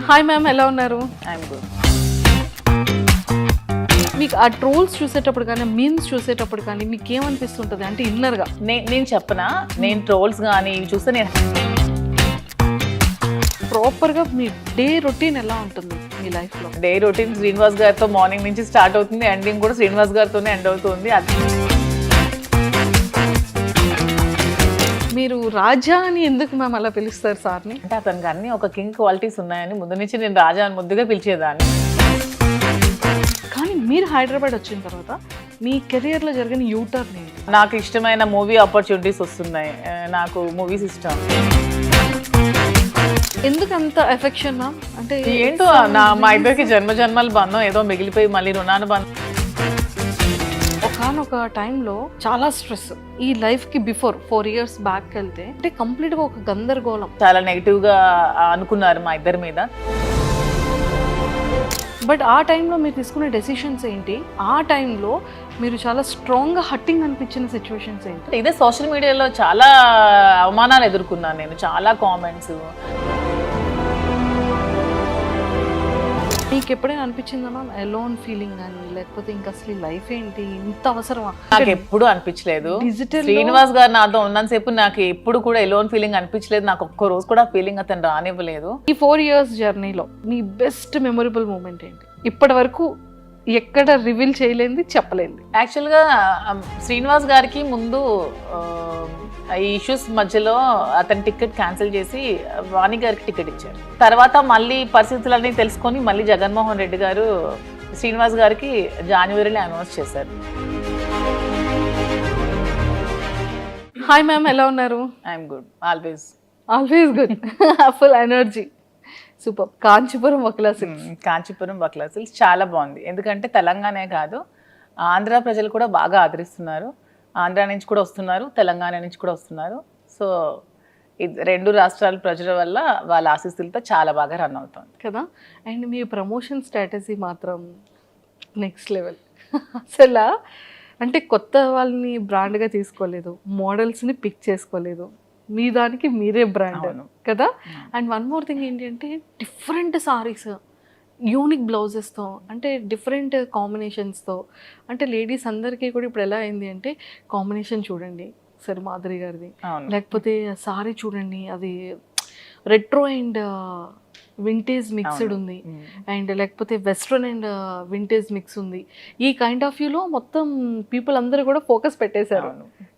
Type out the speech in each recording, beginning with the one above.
Hi ma'am, ఎలా ఉన్నారు? I'm good. మీకు ఆ ట్రోల్స్ చూసేటప్పుడు కానీ మీమ్స్ చూసేటప్పుడు కానీ మీకు ఏమనిపిస్తుంటుంది అంటే ఇన్నర్గా? నేను చెప్పనా, నేను ట్రోల్స్ కానీ ఇవి చూస్తే నేను ప్రాపర్గా మీ డే రొటీన్ ఎలా ఉంటుంది మీ లైఫ్లో? డే రొటీన్ శ్రీనివాస్ గారితో మార్నింగ్ నుంచి స్టార్ట్ అవుతుంది, ఎండింగ్ కూడా శ్రీనివాస్ గారితోనే ఎండ్ అవుతుంది. మీరు రాజా అని ఎందుకు మ్యామ్ అలా పిలుస్తారు సార్ని? అంటే అతనికి అన్ని ఒక కింగ్ క్వాలిటీస్ ఉన్నాయని ముందు నుంచి నేను రాజా అని ముద్దుగా పిలిచేదాన్ని. కానీ మీరు హైదరాబాద్ వచ్చిన తర్వాత మీ కెరియర్లో జరిగిన యూటర్న్ ఏంటి? నాకు ఇష్టమైన మూవీ ఆపర్చునిటీస్ వస్తున్నాయి, నాకు మూవీస్ ఇష్టం. ఎందుకు అంత ఎఫెక్షన్ మ్యామ్? అంటే ఏంటో మా ఇద్దరికి జన్మ జన్మల బంధం ఏదో మిగిలిపోయి మళ్ళీ రుణాను బంధం. ఒకనొక టైంలో చాలా స్ట్రెస్. ఈ లైఫ్కి బిఫోర్ 4 years బ్యాక్ వెళ్తే అంటే కంప్లీట్గా ఒక గందరగోళం. చాలా నెగిటివ్గా అనుకున్నారు మా ఇద్దరి మీద. బట్ ఆ టైంలో మీరు తీసుకునే డెసిషన్స్ ఏంటి? ఆ టైంలో మీరు చాలా స్ట్రాంగ్గా హట్టింగ్ అనిపించిన సిచ్యువేషన్స్ ఏంటి? ఇదే సోషల్ మీడియాలో చాలా అవమానాలు ఎదుర్కొన్నాను నేను, చాలా కామెంట్స్. మీకు ఎప్పుడైనా అనిపించిందా మ్యామ్ ఎలోన్ ఫీలింగ్ అని, లేకపోతే ఇంకా అసలు లైఫ్ ఏంటి ఇంత అవసరమా? నాకు ఎప్పుడు అనిపించలేదు. డిజిటల్ శ్రీనివాస్ గారు నాతో ఉన్నంతసేపు నాకు ఎప్పుడు కూడా ఎలోన్ ఫీలింగ్ అనిపించలేదు. నాకు ఒక్క రోజు కూడా ఫీలింగ్ అతను రానివ్వలేదు. ఈ 4 years జర్నీలో మీ బెస్ట్ మెమొరబుల్ మూమెంట్ ఏంటి? ఇప్పటి వరకు ఎక్కడ రివీల్ చేయలేంది, చెప్పలేంది. యాక్చువల్గా శ్రీనివాస్ గారికి ముందు ఈ ఇష్యూస్ మధ్యలో అతని టికెట్ క్యాన్సిల్ చేసి వాణి గారికి టికెట్ ఇచ్చారు. తర్వాత మళ్ళీ పరిస్థితులన్నీ తెలుసుకొని మళ్ళీ జగన్మోహన్ రెడ్డి గారు శ్రీనివాస్ గారికి జనవరిలో అనౌన్స్ చేశారు. హాయ్ మ్యామ్, ఎలా ఉన్నారు? I'm good, always good. Full energy. Super. Kanchipuram Vakla silks. Kanchipuram Vakla silks చాలా బాగుంది. ఎందుకంటే తెలంగాణే కాదు, ఆంధ్ర ప్రజలు కూడా బాగా ఆదరిస్తున్నారు. ఆంధ్ర నుంచి కూడా వస్తున్నారు, తెలంగాణ నుంచి కూడా వస్తున్నారు. సో రెండు రాష్ట్రాల ప్రజల వల్ల వాళ్ళ ఆశీస్సులతో చాలా బాగా రన్ అవుతుంది కదా. అండ్ మీ ప్రమోషన్ స్ట్రాటజీ మాత్రం నెక్స్ట్ లెవెల్. అసలు అంటే కొత్త వాళ్ళని బ్రాండ్గా తీసుకోలేదు, మోడల్స్ని పిక్ చేసుకోలేదు, మీ దానికి మీరే బ్రాండ్ కదా. అండ్ వన్ మోర్ థింగ్ ఏంటి అంటే డిఫరెంట్ సారీస్, యూనిక్ బ్లౌజెస్తో, అంటే డిఫరెంట్ కాంబినేషన్స్తో. అంటే లేడీస్ అందరికీ కూడా ఇప్పుడు ఎలా అయింది అంటే కాంబినేషన్ చూడండి సరే మాధురి గారిది, లేకపోతే సారీ చూడండి అది రెట్రో అండ్ వింటేజ్ మిక్స్డ్ ఉంది, అండ్ లేకపోతే వెస్ట్రన్ అండ్ వింటేజ్ మిక్స్ ఉంది. ఈ కైండ్ ఆఫ్ వ్యూలో మొత్తం పీపుల్ అందరూ కూడా ఫోకస్ పెట్టేశారు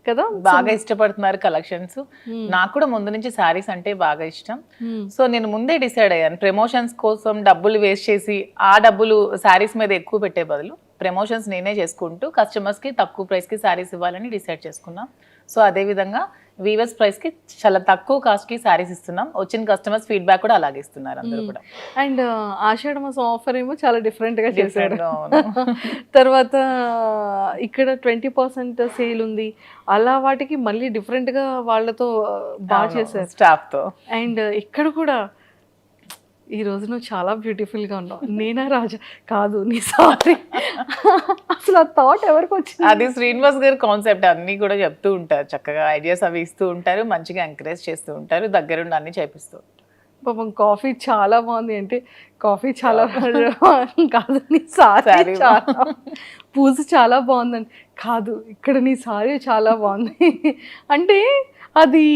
కదా. బాగా ఇష్టపడుతున్నారు కలెక్షన్స్. నాకు కూడా ముందు నుంచి శారీస్ అంటే బాగా ఇష్టం. సో నేను ముందే డిసైడ్ అయ్యాను, ప్రమోషన్స్ కోసం డబ్బులు వేస్ట్ చేసి ఆ డబ్బులు శారీస్ మీద ఎక్కువ పెట్టే బదులు ప్రమోషన్స్ నేనే చేసుకుంటూ కస్టమర్స్కి తక్కువ ప్రైస్కి శారీస్ ఇవ్వాలని డిసైడ్ చేసుకున్నాం. సో అదేవిధంగా వీవర్స్ ప్రైస్కి చాలా తక్కువ కాస్ట్కి శారీస్ ఇస్తున్నాం. వచ్చిన కస్టమర్స్ ఫీడ్బ్యాక్ కూడా అలాగే ఇస్తున్నారు అందరూ కూడా. అండ్ ఆషాఢ మాసం ఆఫర్ ఏమో చాలా డిఫరెంట్గా చేశారు. తర్వాత ఇక్కడ 20% సేల్ ఉంది, అలా వాటికి మళ్ళీ డిఫరెంట్గా వాళ్ళతో బాగా చేశారు స్టాఫ్తో. అండ్ ఇక్కడ కూడా ఈ రోజు నువ్వు చాలా బ్యూటిఫుల్గా ఉన్నావు. నేనా రాజా కాదు నీ సారీ. అసలు ఆ థాట్ ఎవరికి వచ్చింది? అది శ్రీనివాస్ గారి కాన్సెప్ట్. అన్నీ కూడా చెప్తూ ఉంటారు, చక్కగా ఐడియాస్ అవి ఇస్తూ ఉంటారు, మంచిగా ఎంకరేజ్ చేస్తూ ఉంటారు, దగ్గరుండి అన్ని చేపిస్తూ ఉంటారు. పాపం కాఫీ చాలా బాగుంది అంటే కాఫీ చాలా కాదు నీ సారీ చాలా, పూజ చాలా బాగుందండి కాదు ఇక్కడ నీ సారీ చాలా బాగుంది అంటే అది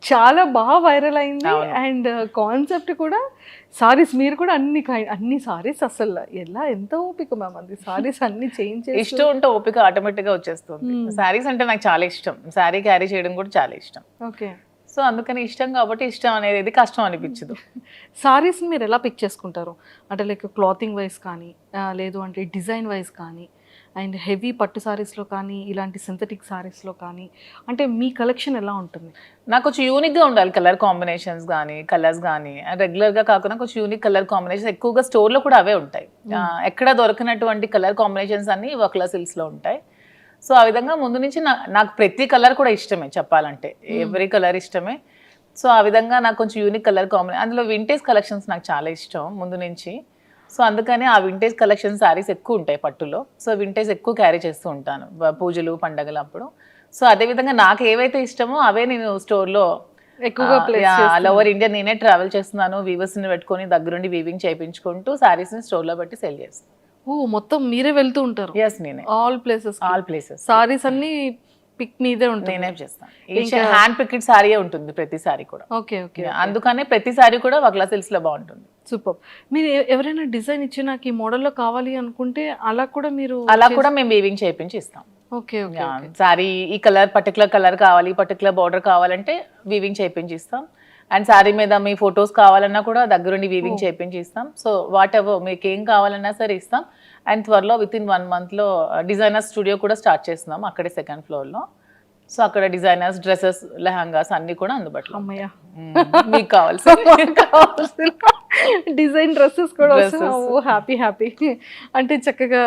చాలా బాగా వైరల్ అయింది. అండ్ కాన్సెప్ట్ కూడా సారీస్, మీరు కూడా అన్ని సారీస్ అసలు ఎలా ఎంత ఓపిక మ్యామ్ అది సారీస్ అన్ని చేంజ్ చేసి. ఇష్టం ఉంటే ఓపిక ఆటోమేటిక్గా వచ్చేస్తుంది. సారీస్ అంటే నాకు చాలా ఇష్టం, సారీ క్యారీ చేయడం కూడా చాలా ఇష్టం. ఓకే. సో అందుకని ఇష్టం కాబట్టి ఇష్టం అనేది కష్టం అనిపించదు. సారీస్ని మీరు ఎలా పిక్ చేసుకుంటారు అంటే లైక్ క్లాతింగ్ వైజ్ కానీ లేదు అంటే డిజైన్ వైజ్ కానీ, అండ్ హెవీ పట్టు సారీస్లో కానీ ఇలాంటి సింథటిక్ సారీస్లో కానీ, అంటే మీ కలెక్షన్ ఎలా ఉంటుంది? నాకు కొంచెం యూనిక్గా ఉండాలి, కలర్ కాంబినేషన్స్ కానీ కలర్స్ కానీ రెగ్యులర్గా కాకుండా కొంచెం యూనిక్ కలర్ కాంబినేషన్స్. ఎక్కువగా స్టోర్లో కూడా అవే ఉంటాయి, ఎక్కడ దొరకనటువంటి కలర్ కాంబినేషన్స్ అన్నీ వక్లా సిల్క్స్లో ఉంటాయి. సో ఆ విధంగా ముందు నుంచి నాకు ప్రతి కలర్ కూడా ఇష్టమే, చెప్పాలంటే ఎవ్రీ కలర్ ఇష్టమే. సో ఆ విధంగా నాకు కొంచెం యూనిక్ కలర్ కాంబినేషన్, అందులో వింటేజ్ కలెక్షన్స్ నాకు చాలా ఇష్టం ముందు నుంచి. సో అందుకని ఆ వింటేజ్ కలెక్షన్ శారీస్ ఎక్కువ ఉంటాయి పట్టులో. సో వింటేజ్ ఎక్కువ క్యారీ చేస్తూ ఉంటాను పూజలు పండగలు అప్పుడు. సో అదేవిధంగా నాకు ఏవైతే ఇష్టమో అవే నేను స్టోర్లో ఎక్కువగా ప్లేస్ ఆల్ ఓవర్ ఇండియా నేనే ట్రావెల్ చేస్తున్నాను, వీవర్స్ ని పెట్టుకొని దగ్గరుండి వీవింగ్ చేయించుకుంటూ సారీస్ ని స్టోర్ లో పెట్టి సెల్ చేస్తాను. ఓ మొత్తం మీరే వెళ్తూ ఉంటారు ఎస్, నేనే all places all places saris అన్ని పిక్ మీదే ఉంటుంది. నేనే చేస్తాను. హ్యాండ్ పిక్డ్ సారీ ఉంటుంది ప్రతి సారీ కూడా. ఓకే ఓకే అందుకనే ప్రతి సారీ కూడా వక్లా సిల్క్స్ లో బాగుంటుంది. సూపర్. మీరు ఎవరైనా డిజైన్ ఇచ్చి నాకు ఈ మోడల్లో కావాలి అనుకుంటే అలా కూడా మీరు అలా కూడా మేము వీవింగ్ చేయించి ఇస్తాం. ఓకే ఓకే సారీ ఈ కలర్ పర్టికులర్ కలర్ కావాలి, పర్టికులర్ బార్డర్ కావాలంటే వీవింగ్ చేయించి ఇస్తాం. అండ్ సారీ మీద మీ ఫొటోస్ కావాలన్నా కూడా దగ్గరుండి వీవింగ్ చేయించి ఇస్తాం. సో వాట్ ఎవర్ మీకు ఏం కావాలన్నా సరే ఇస్తాం. అండ్ త్వరలో విత్ ఇన్ 1 month లో డిజైనర్ స్టూడియో కూడా స్టార్ట్ చేస్తున్నాం అక్కడే 2nd floor లో. సో అక్కడ డిజైనర్స్ డ్రెస్సెస్ లెహంగాస్ అన్ని కూడా అందుబాటులో. అమ్మయ్య మీకు కావాల్సిన డిజైన్ డ్రెస్సెస్ కూడా హ్యాపీ హ్యాపీ. అంటే చక్కగా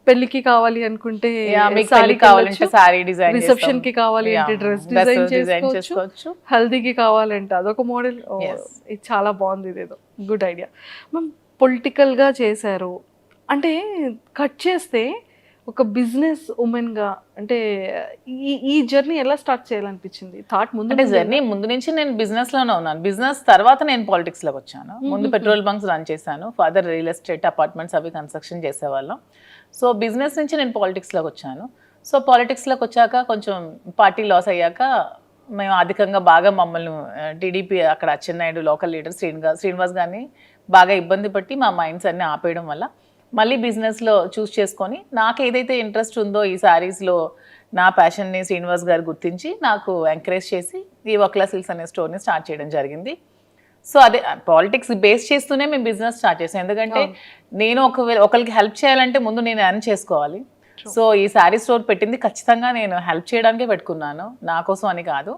పెళ్లికి కావాలి అనుకుంటే మీకు సారీ కావాలంటే సారీ డిజైన్, రిసెప్షన్ కి కావాలి అంటే డ్రెస్ డిజైన్ చేసుకోవచ్చు, హల్దీకి కావాలంటే అదొక మోడల్. ఇది చాలా బాగుంది, ఇదేదో గుడ్ ఐడియా. మ్యామ్ పొలిటికల్ గా చేశారు అంటే కట్ చేస్తే ఒక బిజినెస్ ఉమెన్ గా అంటే ఈ జర్నీ ఎలా స్టార్ట్ చేయాలనిపించింది? థాట్ ముందు అంటే జర్నీ ముందు నుంచి నేను బిజినెస్ లోనే ఉన్నాను. బిజినెస్ తర్వాత నేను పాలిటిక్స్ లోకి వచ్చాను. ముందు పెట్రోల్ బంక్స్ రన్ చేశాను, ఫాదర్ రియల్ ఎస్టేట్ అపార్ట్మెంట్స్ అవి కన్స్ట్రక్షన్ చేసేవాళ్ళం. సో బిజినెస్ నుంచి నేను పాలిటిక్స్ లోకి వచ్చాను. సో పాలిటిక్స్ లోకి వచ్చాక కొంచెం పార్టీ లాస్ అయ్యాక మేము అధికంగా బాగా మమ్మల్ని టీడీపీ అక్కడ అచ్చెన్నాయుడు లోకల్ లీడర్ శ్రీనివాస్ గారిని బాగా ఇబ్బంది పట్టి మా మైండ్స్ అన్ని ఆపేయడం వల్ల మళ్ళీ బిజినెస్లో చూస్ చేసుకొని నాకు ఏదైతే ఇంట్రెస్ట్ ఉందో ఈ శారీస్లో నా ప్యాషన్ని శ్రీనివాస్ గారు గుర్తించి నాకు ఎంకరేజ్ చేసి ఈ వక్లా సిల్క్స్ అనే స్టోర్ని స్టార్ట్ చేయడం జరిగింది. సో అదే పాలిటిక్స్ బేస్ చేస్తూనే మేము బిజినెస్ స్టార్ట్ చేసాం. ఎందుకంటే నేను ఒకరికి హెల్ప్ చేయాలంటే ముందు నేను ఎర్న్ చేసుకోవాలి. సో ఈ శారీ స్టోర్ పెట్టింది ఖచ్చితంగా నేను హెల్ప్ చేయడానికే పెట్టుకున్నాను, నా కోసం అని కాదు.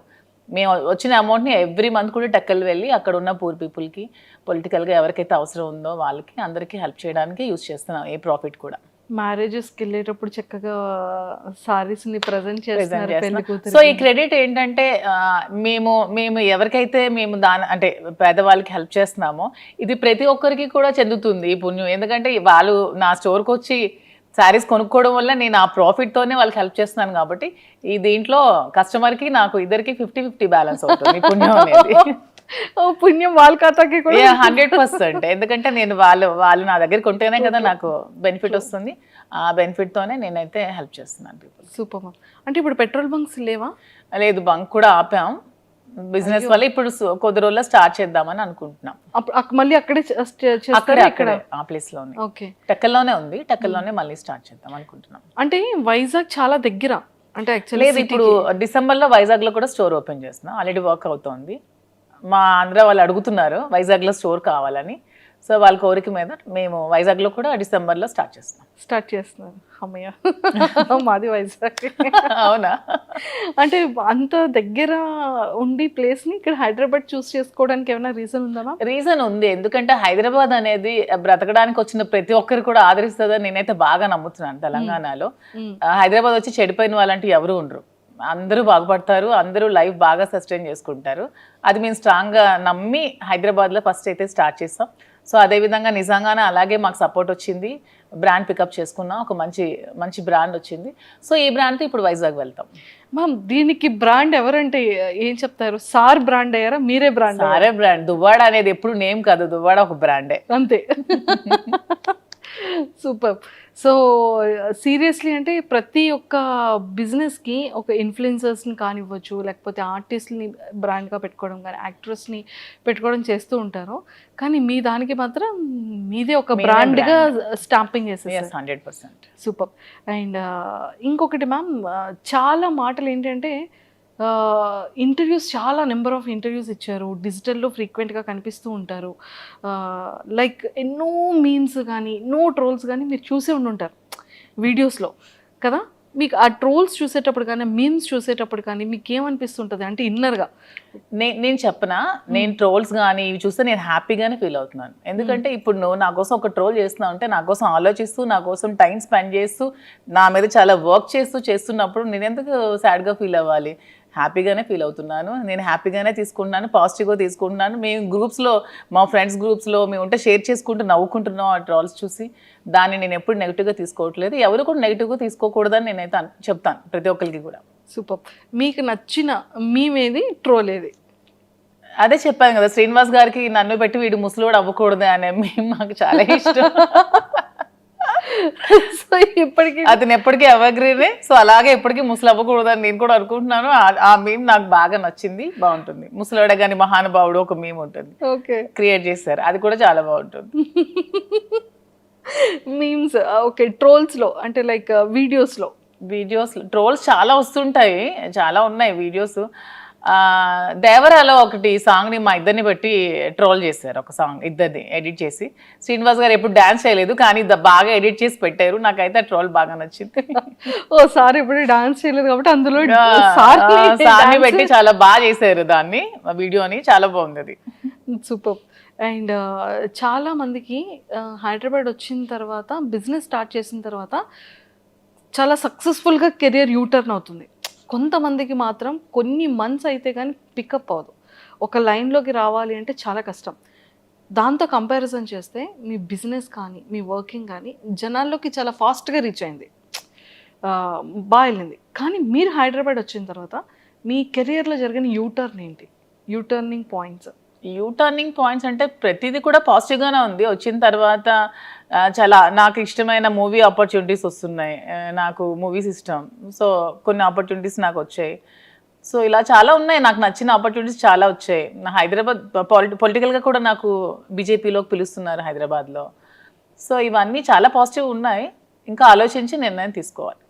మేము వచ్చిన అమౌంట్ని ఎవ్రీ మంత్ కూడా టెక్కలు వెళ్ళి అక్కడ ఉన్న పూర్ పీపుల్కి పొలిటికల్గా ఎవరికైతే అవసరం ఉందో వాళ్ళకి అందరికీ హెల్ప్ చేయడానికి యూజ్ చేస్తున్నాం ఏ ప్రాఫిట్ కూడా. మ్యారేజెస్కి వెళ్ళేటప్పుడు చక్కగా సారీస్ ని ప్రజెంట్ చేస్తున్నారు పెళ్లి కూతురు. సో ఈ క్రెడిట్ ఏంటంటే మేము ఎవరికైతే మేము అంటే పేదవాళ్ళకి హెల్ప్ చేస్తున్నామో ఇది ప్రతి ఒక్కరికి కూడా చెందుతుంది ఈ పుణ్యం. ఎందుకంటే వాళ్ళు నా స్టోర్కి వచ్చి శారీస్ కొనుక్కోవడం వల్ల నేను ఆ ప్రాఫిట్తోనే వాళ్ళకి హెల్ప్ చేస్తున్నాను కాబట్టి ఈ దీంట్లో కస్టమర్కి నాకు ఇద్దరికి 50-50 బ్యాలెన్స్ అవుతుంది పుణ్యం అనేది. పుణ్యం వాళ్ళ ఖాతాకి కూడా 100%. ఎందుకంటే నేను వాళ్ళు నా దగ్గరికి ఉంటేనే కదా నాకు బెనిఫిట్ వస్తుంది. ఆ బెనిఫిట్తోనే నేనైతే హెల్ప్ చేస్తున్నాను పీపుల్. Super ma'am. అంటే ఇప్పుడు పెట్రోల్ బంక్స్ లేవా? లేదు, బంక్ కూడా ఆపాం బిజినెస్ వల్ల. ఇప్పుడు కొద్ది రోజుల్లో స్టార్ట్ చేద్దామని అనుకుంటున్నాం. మళ్ళీ అక్కడే అక్కడే ఆ ప్లేస్ లోనే. ఓకే, టెక్కల్లోనే ఉంది, టెక్కల్లోనే మళ్ళీ స్టార్ట్ చేద్దాం అనుకుంటున్నాం. అంటే వైజాగ్ చాలా దగ్గర అంటే లేదు, ఇప్పుడు డిసెంబర్లో వైజాగ్ లో కూడా స్టోర్ ఓపెన్ చేస్తున్నాం, ఆల్రెడీ వర్క్ అవుతోంది. మా ఆంధ్ర వాళ్ళు అడుగుతున్నారు వైజాగ్ లో స్టోర్ కావాలని. సో వాళ్ళ కోరిక మీద మేము వైజాగ్లో కూడా డిసెంబర్లో స్టార్ట్ చేస్తున్నాను. అమ్మయ్య మాది వైజాగ్. అవునా? అంటే అంత దగ్గర ఉండి ప్లేస్ని ఇక్కడ హైదరాబాద్ చూస్ చేసుకోవడానికి ఏమైనా రీజన్ ఉందా? రీజన్ ఉంది, ఎందుకంటే హైదరాబాద్ అనేది బ్రతకడానికి వచ్చిన ప్రతి ఒక్కరు కూడా ఆదరిస్తుందని నేనైతే బాగా నమ్ముతున్నాను. తెలంగాణలో హైదరాబాద్ వచ్చి చెడిపోయిన వాళ్ళంటూ ఎవరు ఉండరు, అందరూ బాగుపడతారు, అందరూ లైఫ్ బాగా సస్టైన్ చేసుకుంటారు. అది మేము స్ట్రాంగ్గా నమ్మి హైదరాబాద్లో ఫస్ట్ అయితే స్టార్ట్ చేస్తాం. సో అదేవిధంగా నిజంగానే అలాగే మాకు సపోర్ట్ వచ్చింది, బ్రాండ్ పికప్ చేసుకున్నాం, ఒక మంచి బ్రాండ్ వచ్చింది. సో ఈ బ్రాండ్తో ఇప్పుడు వైజాగ్ వెళ్తాం. మ్యామ్ దీనికి బ్రాండ్ ఎవరంటే ఏం చెప్తారు? సార్ బ్రాండ్ అయ్యారా, మీరే బ్రాండ్? సారే బ్రాండ్. దువ్వాడ అనేది ఎప్పుడు నేమ్ కాదు, దువ్వాడ ఒక బ్రాండే అంతే. సూపర్. సో సీరియస్లీ అంటే ప్రతి ఒక్క బిజినెస్కి ఒక ఇన్ఫ్లుయెన్సర్స్ని కానివ్వచ్చు, లేకపోతే ఆర్టిస్ట్ని బ్రాండ్గా పెట్టుకోవడం కానీ, యాక్ట్రెస్ని పెట్టుకోవడం చేస్తూ ఉంటారు. కానీ మీ దానికి మాత్రం మీదే ఒక బ్రాండ్గా స్టాంపింగ్ చేసేసారు. 100%. సూపర్. అండ్ ఇంకొకటి మ్యామ్, చాలా మాటలు ఏంటంటే ఇంటర్వ్యూస్, చాలా నెంబర్ ఆఫ్ ఇంటర్వ్యూస్ ఇచ్చారు, డిజిటల్లో ఫ్రీక్వెంట్గా కనిపిస్తూ ఉంటారు. లైక్ ఎన్నో మీమ్స్ కానీ, ఎన్నో ట్రోల్స్ కానీ మీరు చూసే ఉండుంటారు వీడియోస్లో కదా. మీకు ఆ ట్రోల్స్ చూసేటప్పుడు కానీ, మీమ్స్ చూసేటప్పుడు కానీ మీకు ఏమనిపిస్తుంటుంది అంటే ఇన్నర్గా? నేను చెప్పనా, నేను ట్రోల్స్ కానీ ఇవి చూస్తే నేను హ్యాపీగానే ఫీల్ అవుతున్నాను. ఎందుకంటే ఇప్పుడు నువ్వు నా కోసం ఒక ట్రోల్ చేస్తున్నావు అంటే, నా కోసం ఆలోచిస్తూ, నా కోసం టైం స్పెండ్ చేస్తూ, నా మీద చాలా వర్క్ చేస్తున్నప్పుడు నేను ఎందుకు సాడ్గా ఫీల్ అవ్వాలి? హ్యాపీగానే ఫీల్ అవుతున్నాను, నేను హ్యాపీగానే తీసుకుంటున్నాను, పాజిటివ్గా తీసుకుంటున్నాను. మేము గ్రూప్స్లో, మా ఫ్రెండ్స్ గ్రూప్స్లో మేము ఉంటే షేర్ చేసుకుంటూ నవ్వుకుంటున్నాం ఆ ట్రోల్స్ చూసి. దాన్ని నేను ఎప్పుడు నెగిటివ్గా తీసుకోవట్లేదు, ఎవరు కూడా నెగిటివ్గా తీసుకోకూడదని నేనైతే చెప్తాను ప్రతి ఒక్కరికి కూడా. సూపర్. మీకు నచ్చిన మీమ్ ఏది, ట్రోల్ ఏది? అదే చెప్పాను కదా, శ్రీనివాస్ గారికి నన్ను పెట్టి వీడు ముసలోడు అవ్వకూడదు అనే మేము మాకు చాలా ఇష్టం. సో ఇప్పటికి అతను ఎప్పటికీ ఎవగ్రీనే, సో అలాగే ఎప్పటికీ ముసలు అవ్వకూడదు అని నేను కూడా అనుకుంటున్నాను. ఆ మీమ్ నాకు బాగా నచ్చింది, బాగుంటుంది. ముసలోడే గాని మహానుభావుడు ఒక మీమ్ ఉంటుంది, ఓకే క్రియేట్ చేశారు, అది కూడా చాలా బాగుంటుంది. మీమ్స్ ఓకే, ట్రోల్స్లో అంటే లైక్ వీడియోస్లో ట్రోల్స్ చాలా వస్తుంటాయి, చాలా ఉన్నాయి వీడియోస్. దేవరాలో ఒకటి సాంగ్ ని మా ఇద్దరిని బట్టి ట్రోల్ చేశారు, ఒక సాంగ్ ఇద్దరిని ఎడిట్ చేసి. శ్రీనివాస్ గారు ఎప్పుడు డాన్స్ చేయలేదు కానీ బాగా ఎడిట్ చేసి పెట్టారు, నాకైతే ఆ ట్రోల్ బాగా నచ్చింది. ఓ సార్ ఇప్పుడు డాన్స్ చేయలేదు కాబట్టి అందులో సార్ని పెట్టి చాలా బాగా చేశారు దాన్ని, వీడియోని చాలా బాగుంది అది. సూపర్. అండ్ చాలా మందికి హైదరాబాద్ వచ్చిన తర్వాత బిజినెస్ స్టార్ట్ చేసిన తర్వాత చాలా సక్సెస్ఫుల్గా కెరియర్ యూటర్న్ అవుతుంది. కొంతమందికి మాత్రం కొన్ని మంత్స్ అయితే కానీ పికప్ అవ్వదు, ఒక లైన్లోకి రావాలి అంటే చాలా కష్టం. దాంతో కంపారిజన్ చేస్తే మీ బిజినెస్ కానీ మీ వర్కింగ్ కానీ జనాల్లోకి చాలా ఫాస్ట్గా రీచ్ అయింది, బాగా వెళ్ళింది. కానీ మీరు హైదరాబాద్ వచ్చిన తర్వాత మీ కెరియర్లో జరిగిన యూటర్న్ ఏంటి, యూటర్నింగ్ పాయింట్స్? యూటర్నింగ్ పాయింట్స్ అంటే ప్రతిదీ కూడా పాజిటివ్గానే ఉంది. వచ్చిన తర్వాత చాలా నాకు ఇష్టమైన మూవీ ఆపర్చునిటీస్ వస్తున్నాయి, నాకు మూవీస్ ఇష్టం, సో కొన్ని ఆపర్చునిటీస్ నాకు వచ్చాయి. సో ఇలా చాలా ఉన్నాయి, నాకు నచ్చిన ఆపర్చునిటీస్ చాలా వచ్చాయి. నా హైదరాబాద్ పొలిటికల్గా కూడా నాకు బీజేపీలోకి పిలుస్తున్నారు హైదరాబాద్లో. సో ఇవన్నీ చాలా పాజిటివ్ ఉన్నాయి, ఇంకా ఆలోచించి నిర్ణయం తీసుకోవాలి.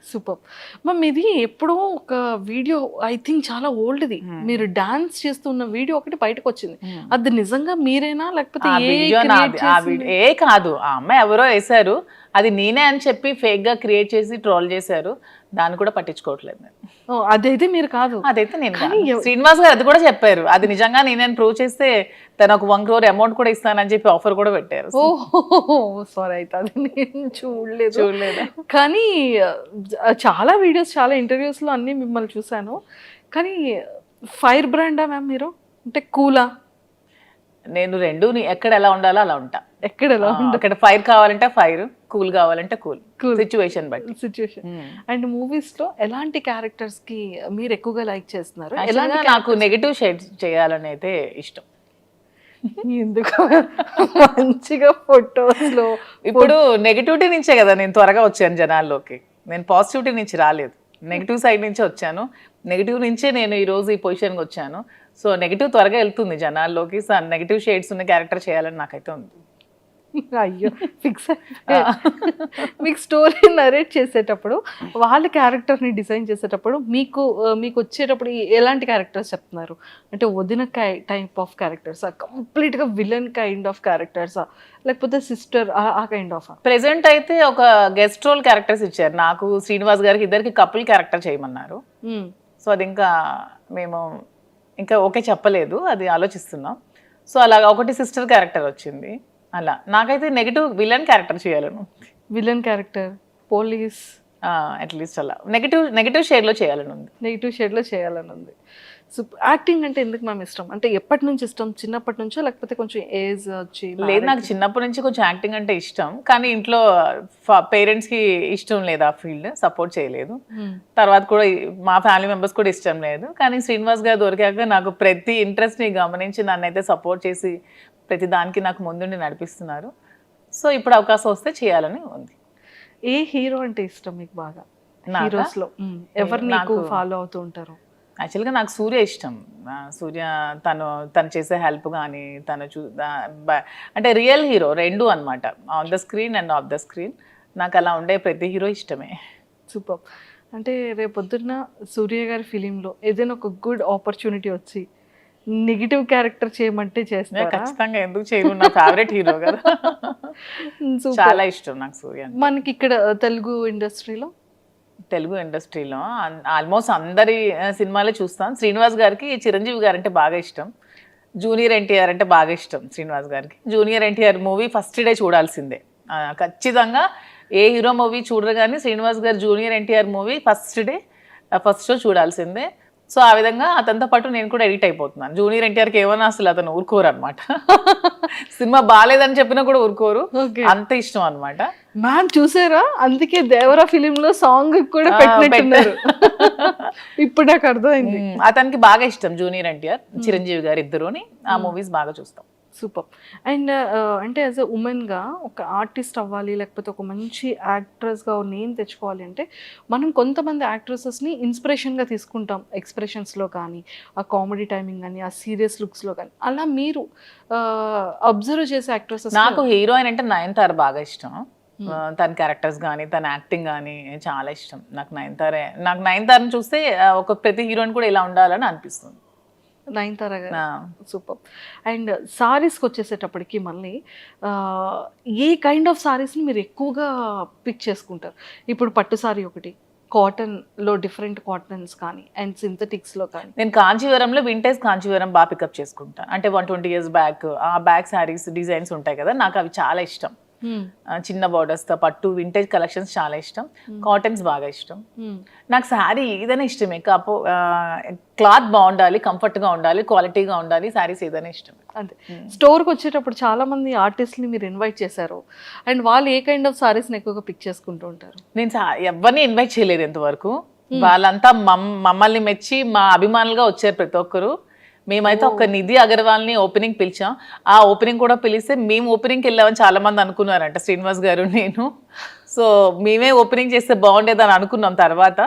Super ma'am. ఇది ఎప్పుడో ఒక వీడియో ఐ థింక్ చాలా ఓల్డ్ది, మీరు డాన్స్ చేస్తున్న వీడియో ఒకటి బయటకు వచ్చింది, అది నిజంగా మీరేనా లేకపోతే ఏ కాదు, ఆ అమ్మాయి ఎవరో వేశారు, అది నేనే అని చెప్పి ఫేక్ గా క్రియేట్ చేసి ట్రోల్ చేశారు, దాన్ని కూడా పట్టించుకోవట్లేదు నేను. అదైతే మీరు కాదు, అదైతే నేను శ్రీనివాస్ గారు అది కూడా చెప్పారు, అది నిజంగా నేనేం ప్రూవ్ చేస్తే తను ఒక 1 crore అమౌంట్ కూడా ఇస్తానని చెప్పి ఆఫర్ కూడా పెట్టారు. ఓహో సారీ, అయితే అది నేను చూడలేదు. కానీ చాలా వీడియోస్ చాలా ఇంటర్వ్యూస్లో అన్నీ మిమ్మల్ని చూశాను. కానీ ఫైర్ బ్రాండా మ్యామ్ మీరు, అంటే కూలా? నేను రెండు ఎక్కడ ఎలా ఉండాలో అలా ఉంటా, ఎక్కడ ఎలా ఉండాలి, అక్కడ ఫైర్ కావాలంటే ఫైర్, కూల్ కావాలంటే కూల్, సిచ్యువేషన్ బట్టి. సిచ్యువేషన్. అండ్ మూవీస్ లో ఎలాంటి క్యారెక్టర్స్ కి మీరు ఎక్కువగా లైక్ చేస్తున్నారు? నాకు నెగటివ్ షేడ్స్ చేయాలని అయితే ఇష్టం. ఎందుకు? మంచిగా ఫొటోస్ లో ఇప్పుడు నెగటివిటీ నుంచే కదా నేను త్వరగా వచ్చాను జనాల్లోకి, నేను పాజిటివిటీ నుంచి రాలేదు, నెగిటివ్ సైడ్ నుంచే వచ్చాను, నెగిటివ్ నుంచే నేను ఈరోజు ఈ పొజిషన్కి వచ్చాను. సో నెగిటివ్ త్వరగా వెళ్తుంది జనాల్లోకి, సో నెగిటివ్ షేడ్స్ ఉన్న క్యారెక్టర్ చేయాలని నాకైతే ఉంది. అయ్యో ఫిక్స్. మీకు స్టోరీ నరేట్ చేసేటప్పుడు వాళ్ళ క్యారెక్టర్ని డిజైన్ చేసేటప్పుడు మీకు వచ్చేటప్పుడు ఎలాంటి క్యారెక్టర్స్ చెప్తున్నారు? అంటే వదిన టైప్ ఆఫ్ క్యారెక్టర్సా, కంప్లీట్గా విలన్ కైండ్ ఆఫ్ క్యారెక్టర్సా, లేకపోతే సిస్టర్ ఆ కైండ్ ఆఫ్? ప్రెసెంట్ అయితే ఒక గెస్ట్ రోల్ క్యారెక్టర్స్ ఇచ్చారు నాకు, శ్రీనివాస్ గారికి ఇద్దరికి కపుల్ క్యారెక్టర్ చేయమన్నారు. సో అది ఇంకా మేము ఇంకా ఓకే చెప్పలేదు, అది ఆలోచిస్తున్నాం. సో అలాగా ఒకటి సిస్టర్ క్యారెక్టర్ వచ్చింది. అలా నాకైతే నెగిటివ్ విలన్ క్యారెక్టర్ చేయాలను, విలన్ క్యారెక్టర్, పోలీస్, అట్లీస్ట్ అలా నెగిటివ్ షేడ్లో చేయాలని ఉంది. నెగిటివ్ షేడ్లో చేయాలని ఉంది. సో యాక్టింగ్ అంటే ఎందుకు మ్యామ్ ఇష్టం? అంటే ఎప్పటి నుంచి ఇష్టం, చిన్నప్పటి నుంచో లేకపోతే కొంచెం ఏజ్ వచ్చి? లేదు, నాకు చిన్నప్పటి నుంచి కొంచెం యాక్టింగ్ అంటే ఇష్టం, కానీ ఇంట్లో పేరెంట్స్కి ఇష్టం లేదు, ఆ ఫీల్డ్ సపోర్ట్ చేయలేదు. తర్వాత కూడా మా ఫ్యామిలీ మెంబర్స్ కూడా ఇష్టం లేదు. కానీ శ్రీనివాస్ గారు దొరికాక నాకు ప్రతి ఇంట్రెస్ట్ని గమనించి నన్ను అయితే సపోర్ట్ చేసి ప్రతి దానికి నాకు ముందుండి నడిపిస్తున్నారు. సో ఇప్పుడు అవకాశం వస్తే చేయాలని ఉంది. ఏ హీరో అంటే ఇష్టం మీకు బాగా? హీరోస్లో ఎవరు నాకు ఫాలో అవుతూ ఉంటారు? యాక్చువల్గా నాకు సూర్య ఇష్టం. సూర్య తను చేసే హెల్ప్ కానీ తను అంటే రియల్ హీరో రెండు అనమాట, on the screen and of the screen. నాకు అలా ఉండే ప్రతి హీరో ఇష్టమే. సూపర్. అంటే రేపొద్దున్న సూర్య గారి ఫిలింలో ఏదైనా ఒక గుడ్ ఆపర్చునిటీ వచ్చి నెగిటివ్ క్యారెక్టర్ చేయమంటే చేస్తారా? ఖచ్చితంగా, ఎందుకు చేయను, నా ఫేవరెట్ హీరో కదా, చాలా ఇష్టం నాకు సూర్య. మనకి ఇక్కడ తెలుగు ఇండస్ట్రీలో ఆల్మోస్ట్ అందరి సినిమాలే చూస్తాను. శ్రీనివాస్ గారికి చిరంజీవి గారు అంటే బాగా ఇష్టం, జూనియర్ ఎన్టీఆర్ అంటే బాగా ఇష్టం శ్రీనివాస్ గారికి. Junior NTR movie first day చూడాల్సిందే ఖచ్చితంగా, ఏ హీరో మూవీ చూడరు కానీ శ్రీనివాస్ గారు junior NTR movie first show చూడాల్సిందే. సో ఆ విధంగా అతనితో పాటు నేను కూడా ఎడిట్ అయిపోతున్నాను. జూనియర్ ఎన్టీఆర్కి ఏమన్నా అసలు అతను ఊరుకోరు అనమాట. సినిమా బాగాలేదని చెప్పినా కూడా ఊరుకోరు, ఓకే. అంత ఇష్టం అనమాట. మ్యామ్ చూసారా, అందుకే దేవరా ఫిలిం లో సాంగ్ కూడా పెట్టినట్టున్నారు. ఇప్పుడు నాకు అర్థమైంది. అతనికి బాగా ఇష్టం జూనియర్ ఎన్టీఆర్, చిరంజీవి గారు ఇద్దరుని. ఆ మూవీస్ బాగా చూస్తాం. సూపర్. అండ్ అంటే యాజ్ ఎ ఉమెన్గా ఒక ఆర్టిస్ట్ అవ్వాలి, లేకపోతే ఒక మంచి యాక్ట్రెస్గా నేమ్ తెచ్చుకోవాలి అంటే మనం కొంతమంది యాక్ట్రెసెస్ని ఇన్స్పిరేషన్గా తీసుకుంటాం, ఎక్స్ప్రెషన్స్లో కానీ, ఆ కామెడీ టైమింగ్ కానీ, ఆ సీరియస్ లుక్స్లో కానీ. అలా మీరు అబ్జర్వ్ చేసే యాక్ట్రెసెస్? నాకు హీరోయిన్ అంటే నయనతార బాగా ఇష్టం. తన క్యారెక్టర్స్ కానీ, తన యాక్టింగ్ కానీ చాలా ఇష్టం. నాకు నయనతారని చూస్తే ఒక ప్రతి హీరోయిన్ కూడా ఇలా ఉండాలని అనిపిస్తుంది. నయనతార గారు సూపర్. అండ్ సారీస్కి వచ్చేసేటప్పటికి మళ్ళీ ఏ కైండ్ ఆఫ్ సారీస్ని మీరు ఎక్కువగా పిక్ చేసుకుంటారు? ఇప్పుడు పట్టు సారీ ఒకటి, కాటన్లో డిఫరెంట్ కాటన్స్ కానీ, అండ్ సింథటిక్స్లో కానీ. నేను కాంచీవరంలో వింటేజ్ కాంచీవరం బాగా పికప్ చేసుకుంటాను. అంటే 120 years బ్యాక్ ఆ బ్యాక్ శారీస్ డిజైన్స్ ఉంటాయి కదా, నాకు అవి చాలా ఇష్టం. చిన్న బార్డర్స్తో పట్టు వింటేజ్ కలెక్షన్స్ చాలా ఇష్టం. కాటన్స్ బాగా ఇష్టం. నాకు శారీ ఏదైనా ఇష్టమే, క్లాత్ బాగుండాలి, కంఫర్ట్గా ఉండాలి, క్వాలిటీగా ఉండాలి, శారీస్ ఏదైనా ఇష్టం. అంతే. స్టోర్కి వచ్చేటప్పుడు చాలా మంది ఆర్టిస్ట్ని మీరు ఇన్వైట్ చేశారు, అండ్ వాళ్ళు ఏ కైండ్ ఆఫ్ సారీస్ని ఎక్కువగా పిక్ చేసుకుంటూ ఉంటారు? నేను ఎవరిని ఇన్వైట్ చేయలేదు ఇంతవరకు. వాళ్ళంతా మమ్మల్ని మెచ్చి మా అభిమానులుగా వచ్చారు ప్రతి ఒక్కరు. మేమైతే ఒక నిధి అగర్వాల్ని ఓపెనింగ్ పిలిచాం. ఆ ఓపెనింగ్ కూడా పిలిస్తే మేము ఓపెనింగ్కి వెళ్ళామని చాలా మంది అనుకున్నారంట, శ్రీనివాస్ గారు నేను. సో మేమే ఓపెనింగ్ చేస్తే బాగుండేదని అనుకున్నాం తర్వాత.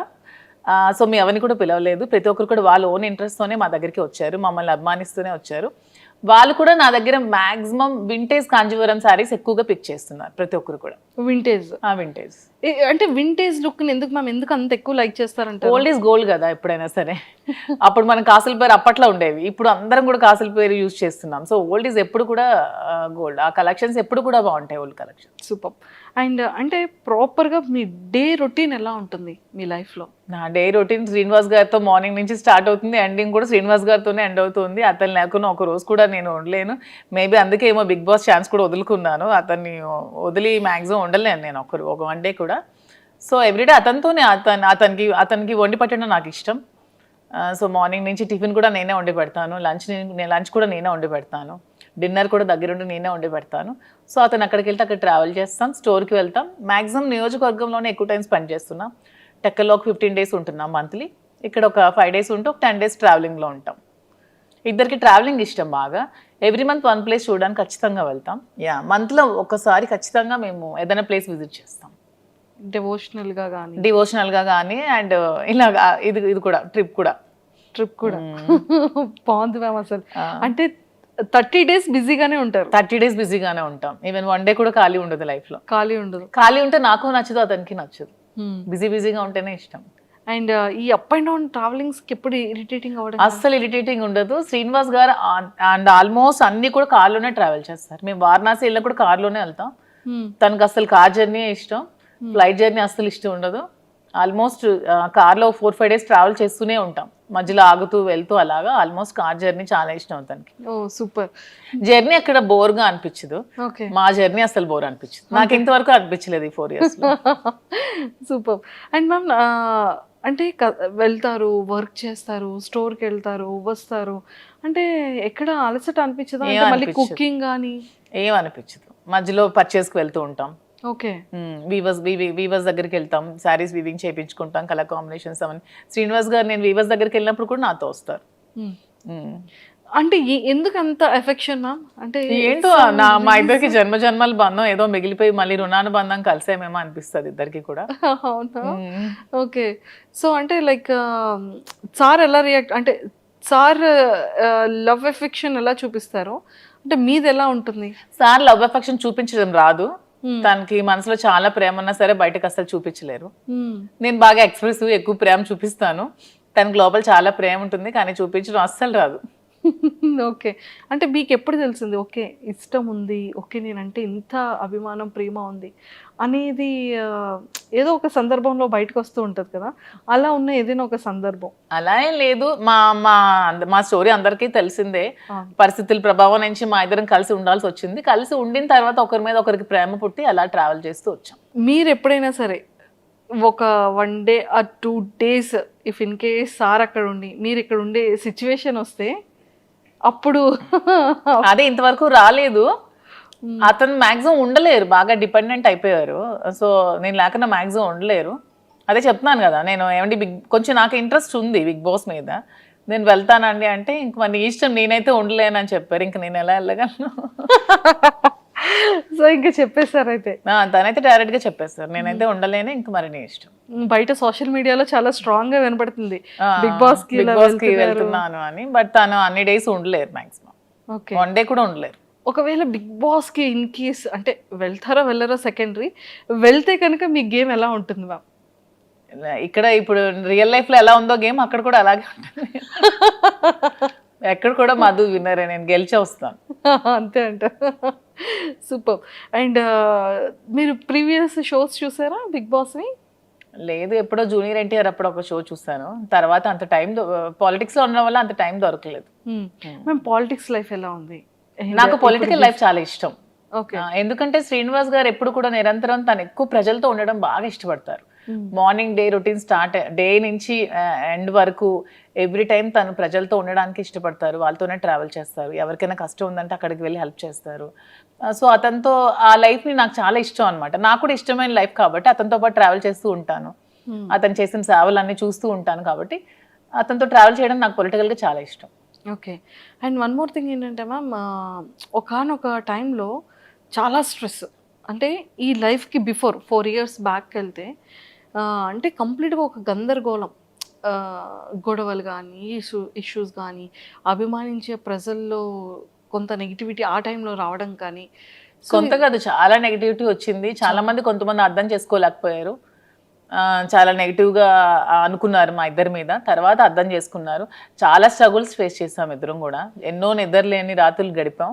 సో మేము ఎవరిని కూడా పిలవలేదు. ప్రతి ఒక్కరు కూడా వాళ్ళ ఓన్ ఇంట్రెస్ట్తోనే మా దగ్గరికి వచ్చారు, మమ్మల్ని అభిమానిస్తూనే వచ్చారు. వాళ్ళు కూడా నా దగ్గర మాక్సిమం వింటేజ్ కాంజీవరం శారీస్ ఎక్కువగా పిక్ చేస్తున్నారు ప్రతి ఒక్కరు కూడా. వింటేజ్ వింటేజ్ అంటే వింటేజ్ లుక్ని ఎందుకు అంత ఎక్కువ లైక్ చేస్తారంటే? ఓల్డ్ ఈజ్ గోల్డ్ కదా ఎప్పుడైనా సరే. అప్పుడు మనం కాసుల పేరు అప్పట్లో ఉండేవి, ఇప్పుడు అందరం కూడా కాసుల పేరు యూజ్ చేస్తున్నాం. సో ఓల్డ్ ఈజ్ ఎప్పుడు కూడా గోల్డ్. ఆ కలెక్షన్స్ ఎప్పుడు కూడా బాగుంటాయి, ఓల్డ్ కలెక్షన్. సూపర్. అండ్ అంటే ప్రాపర్గా మీ డే రొటీన్ ఎలా ఉంటుంది మీ లైఫ్లో? నా డే రొటీన్ శ్రీనివాస్ గారితో మార్నింగ్ నుంచి స్టార్ట్ అవుతుంది, ఎండింగ్ కూడా శ్రీనివాస్ గారితోనే ఎండ్ అవుతుంది. అతను లేకుండా ఒక రోజు కూడా నేను ఉండలేను. మేబీ అందుకే ఏమో బిగ్ బాస్ ఛాన్స్ కూడా వదులుకున్నాను. అతన్ని వదిలి మ్యాక్సిమం ఉండలేను నేను ఒక వన్ డే కూడా. సో ఎవ్రీడే అతనితోనే, అతనికి వండి పెట్టడం నాకు ఇష్టం. సో మార్నింగ్ నుంచి టిఫిన్ కూడా నేనే వండి పెడతాను, లంచ్ కూడా నేనే వండి పెడతాను, డిన్నర్ కూడా దగ్గరుండి నేనే వండి పెడతాను. సో అతను అక్కడికి వెళ్తే అక్కడ ట్రావెల్ చేస్తాం, స్టోర్కి వెళ్తాం. మ్యాక్సిమం నియోజకవర్గంలోనే ఎక్కువ టైం స్పెండ్ చేస్తున్నాం. టెక్కల్లో ఒక 15 days ఉంటున్నాం మంత్లీ, ఇక్కడ ఒక 5 days ఉంటూ ఒక 10 days ట్రావెలింగ్లో ఉంటాం. ఇద్దరికి ట్రావెలింగ్ ఇష్టం బాగా. ఎవ్రీ మంత్ వన్ ప్లేస్ చూడడానికి ఖచ్చితంగా వెళ్తాం. మంత్లో ఒకసారి ఖచ్చితంగా మేము ఏదైనా ప్లేస్ విజిట్ చేస్తాం, డివోషనల్గా కానీ అండ్ ఇలా ఇది కూడా ట్రిప్ కూడా బాగుంది మ్యామ్. అసలు అంటే 30 days బిజీగానే ఉంటారు? 30 days బిజీగానే ఉంటాం. ఈవెన్ వన్ డే కూడా ఖాళీ ఉండదు లైఫ్లో. ఖాళీ ఉంటే నాకు నచ్చదు, అతనికి నచ్చదు. బిజీగా ఉంటేనే ఇష్టం. అండ్ ఈ అప్ అండ్ డౌన్ ట్రావెలింగ్స్కి ఎప్పుడు ఇరిటేటింగ్ అవ్వడం? అస్సలు ఇరిటేటింగ్ ఉండదు. శ్రీనివాస్ గారు అండ్ ఆల్మోస్ట్ అన్ని కూడా కార్లోనే ట్రావెల్ చేస్తారు. మేము వారణాసి వెళ్ళినా కూడా కార్లోనే వెళ్తాం. తనకు అసలు కార్ జర్నీ ఇష్టం, ఫ్లైట్ జర్నీ అస్సలు ఇష్టం ఉండదు. ఆల్మోస్ట్ కార్లో 4-5 days ట్రావెల్ చేస్తూనే ఉంటాం, మధ్యలో ఆగుతూ వెళ్తూ అలాగా. ఆల్మోస్ట్ కార్ జర్నీ చాలా ఇష్టం తనకి. సూపర్. జర్నీ అక్కడ బోర్గా అనిపించదు, మా జర్నీ అసలు బోర్ అనిపించదు. నాకు ఇంతవరకు అనిపించలేదు ఈ 4 years. సూపర్. అండ్ మ్యామ్ అంటే వెళ్తారు, వర్క్ చేస్తారు, స్టోర్కి వెళ్తారు, వస్తారు, అంటే ఎక్కడ అలసట అనిపించదు? మళ్ళీ కుకింగ్ కానీ ఏం అనిపించదు. మధ్యలో పర్చేస్కి వెళ్తూ ఉంటాం. ఓకే. వీవర్స్ దగ్గరికి వెళ్తాం, శారీస్ వీవింగ్ చేయించుకుంటాం, కలర్ కాంబినేషన్స్ అవన్నీ. శ్రీనివాస్ గారు నేను వీవర్స్ దగ్గరికి వెళ్ళినప్పుడు కూడా నాతో వస్తారు. అంటే ఎందుకు అంత ఎఫెక్షన్ మ్యామ్? అంటే ఏంటో మా ఇద్దరికి జన్మల బంధం ఏదో మిగిలిపోయి మళ్ళీ రుణానుబంధం కలిసేమేమో అనిపిస్తుంది ఇద్దరికి కూడా. అవునా? ఓకే. సో అంటే లైక్ సార్ ఎలా రియాక్ట్, అంటే సార్ లవ్ ఎఫెక్షన్ ఎలా చూపిస్తారు, అంటే మీది ఎలా ఉంటుంది? సార్ లవ్ ఎఫెక్షన్ చూపించడం రాదు, తనకి మనసులో చాలా ప్రేమ ఉన్నా సరే బయటకు అసలు చూపించలేరు. నేను బాగా ఎక్స్ప్రెసివ్, ఎక్కువ ప్రేమ చూపిస్తాను. తనకి లోపల చాలా ప్రేమ ఉంటుంది కానీ చూపించడం అస్సలు రాదు. ఓకే. అంటే మీకు ఎప్పుడు తెలిసింది ఓకే ఇష్టం ఉంది, ఓకే నేనంటే ఇంత అభిమానం ప్రేమ ఉంది అనేది? ఏదో ఒక సందర్భంలో బయటకు వస్తూ ఉంటుంది కదా, అలా ఉన్న ఏదైనా ఒక సందర్భం? అలా ఏం లేదు. మా స్టోరీ అందరికీ తెలిసిందే. పరిస్థితుల ప్రభావం నుంచి మా ఇద్దరం కలిసి ఉండాల్సి వచ్చింది. కలిసి ఉండిన తర్వాత ఒకరి మీద ఒకరికి ప్రేమ పుట్టి అలా ట్రావెల్ చేస్తూ వచ్చాం. మీరు ఎప్పుడైనా సరే ఒక 1 day or 2 days if in case sir అక్కడ ఉండి మీరు ఇక్కడ ఉండే సిచ్యువేషన్ వస్తే అప్పుడు అదే ఇంతవరకు రాలేదు. అతను మాక్సిమం ఉండలేరు, బాగా డిపెండెంట్ అయిపోయారు. సో నేను లేకుండా మాక్సిమం ఉండలేరు. అదే చెప్తున్నాను కదా, నేను ఏమండి కొంచెం నాకు ఇంట్రెస్ట్ ఉంది బిగ్ బాస్ మీద, నేను వెళ్తానండి అంటే ఇంక మరి నీ ఇష్టం, నేనైతే ఉండలేనని చెప్పారు. ఇంక నేను ఎలా వెళ్ళగలను? సో ఇంకా చెప్పేశారు అయితే. తనైతే డైరెక్ట్ గా చెప్పేస్తారు, నేనైతే ఉండలేను, ఇంక మరి నీ ఇష్టం. బయట సోషల్ మీడియాలో చాలా స్ట్రాంగ్ గా వినపడుతుంది బిగ్ బాస్ కి వెళ్తున్నాను అని. బట్ తను అన్ని డేస్ ఉండలేరు, మాక్సిమం ఓకే 1 డే కూడా ఉండలేరు. ఒకవేళ బిగ్ బాస్ కి ఇన్ కేస్ అంటే వెళ్తారో వెళ్ళరో సెకండరీ, వెళ్తే కనుక మీ గేమ్ ఎలా ఉంటుంది మ్యామ్? ఇక్కడ ఇప్పుడు రియల్ లైఫ్ లో ఎలా ఉందో గేమ్ అక్కడ కూడా అలాగే ఉంటుంది. ఎక్కడ కూడా మధు విన్నరే, నేను గెలిచే వస్తాను. అంతే అంట. సూపర్. అండ్ మీరు ప్రీవియస్ షోస్ చూసారా బిగ్ బాస్వి? లేదు, ఎప్పుడో జూనియర్ ఎన్టీఆర్ అప్పుడు ఒక షో చూసాను. తర్వాత అంత టైం పాలిటిక్స్ లో ఉండడం వల్ల అంత టైం దొరకలేదు. మేము పాలిటిక్స్ లైఫ్ ఎలా ఉంది? నాకు పొలిటికల్ లైఫ్ చాలా ఇష్టం. ఓకే. ఎందుకంటే శ్రీనివాస్ గారు ఎప్పుడు కూడా నిరంతరం తను ఎక్కువ ప్రజలతో ఉండడం బాగా ఇష్టపడతారు. Morning day routine start day నుంచి ఎండ్ వరకు ఎవ్రీ టైం తను ప్రజలతో ఉండడానికి ఇష్టపడతారు. వాళ్ళతోనే ట్రావెల్ చేస్తారు. ఎవరికైనా కష్టం ఉందంటే అక్కడికి వెళ్ళి హెల్ప్ చేస్తారు. సో అతనితో ఆ లైఫ్ని నాకు చాలా ఇష్టం అనమాట. నాకు కూడా ఇష్టమైన లైఫ్ కాబట్టి అతనితో పాటు ట్రావెల్ చేస్తూ ఉంటాను. అతను చేసిన సేవలన్నీ చూస్తూ ఉంటాను కాబట్టి అతనితో ట్రావెల్ చేయడం నాకు పొలిటికల్గా చాలా ఇష్టం. Okay. And one more thing ఏంటంటే మ్యామ్, ఒకానొక టైంలో చాలా స్ట్రెస్, అంటే ఈ లైఫ్కి బిఫోర్ 4 years బ్యాక్ వెళ్తే అంటే కంప్లీట్గా ఒక గందరగోళం, గొడవలు కానీ ఇష్యూస్ కానీ, అభిమానించే ప్రజల్లో కొంత నెగిటివిటీ ఆ టైంలో రావడం కానీ. కొంత కాదు, చాలా నెగిటివిటీ వచ్చింది. చాలా మంది కొంతమంది అర్థం చేసుకోలేకపోయారు. చాలా నెగిటివ్గా అనుకున్నారు మా ఇద్దరి మీద. తర్వాత అర్థం చేసుకున్నారు. చాలా స్ట్రగుల్స్ ఫేస్ చేసాం ఇద్దరం కూడా. ఎన్నో నిద్రలేని రాత్రులు గడిపాం.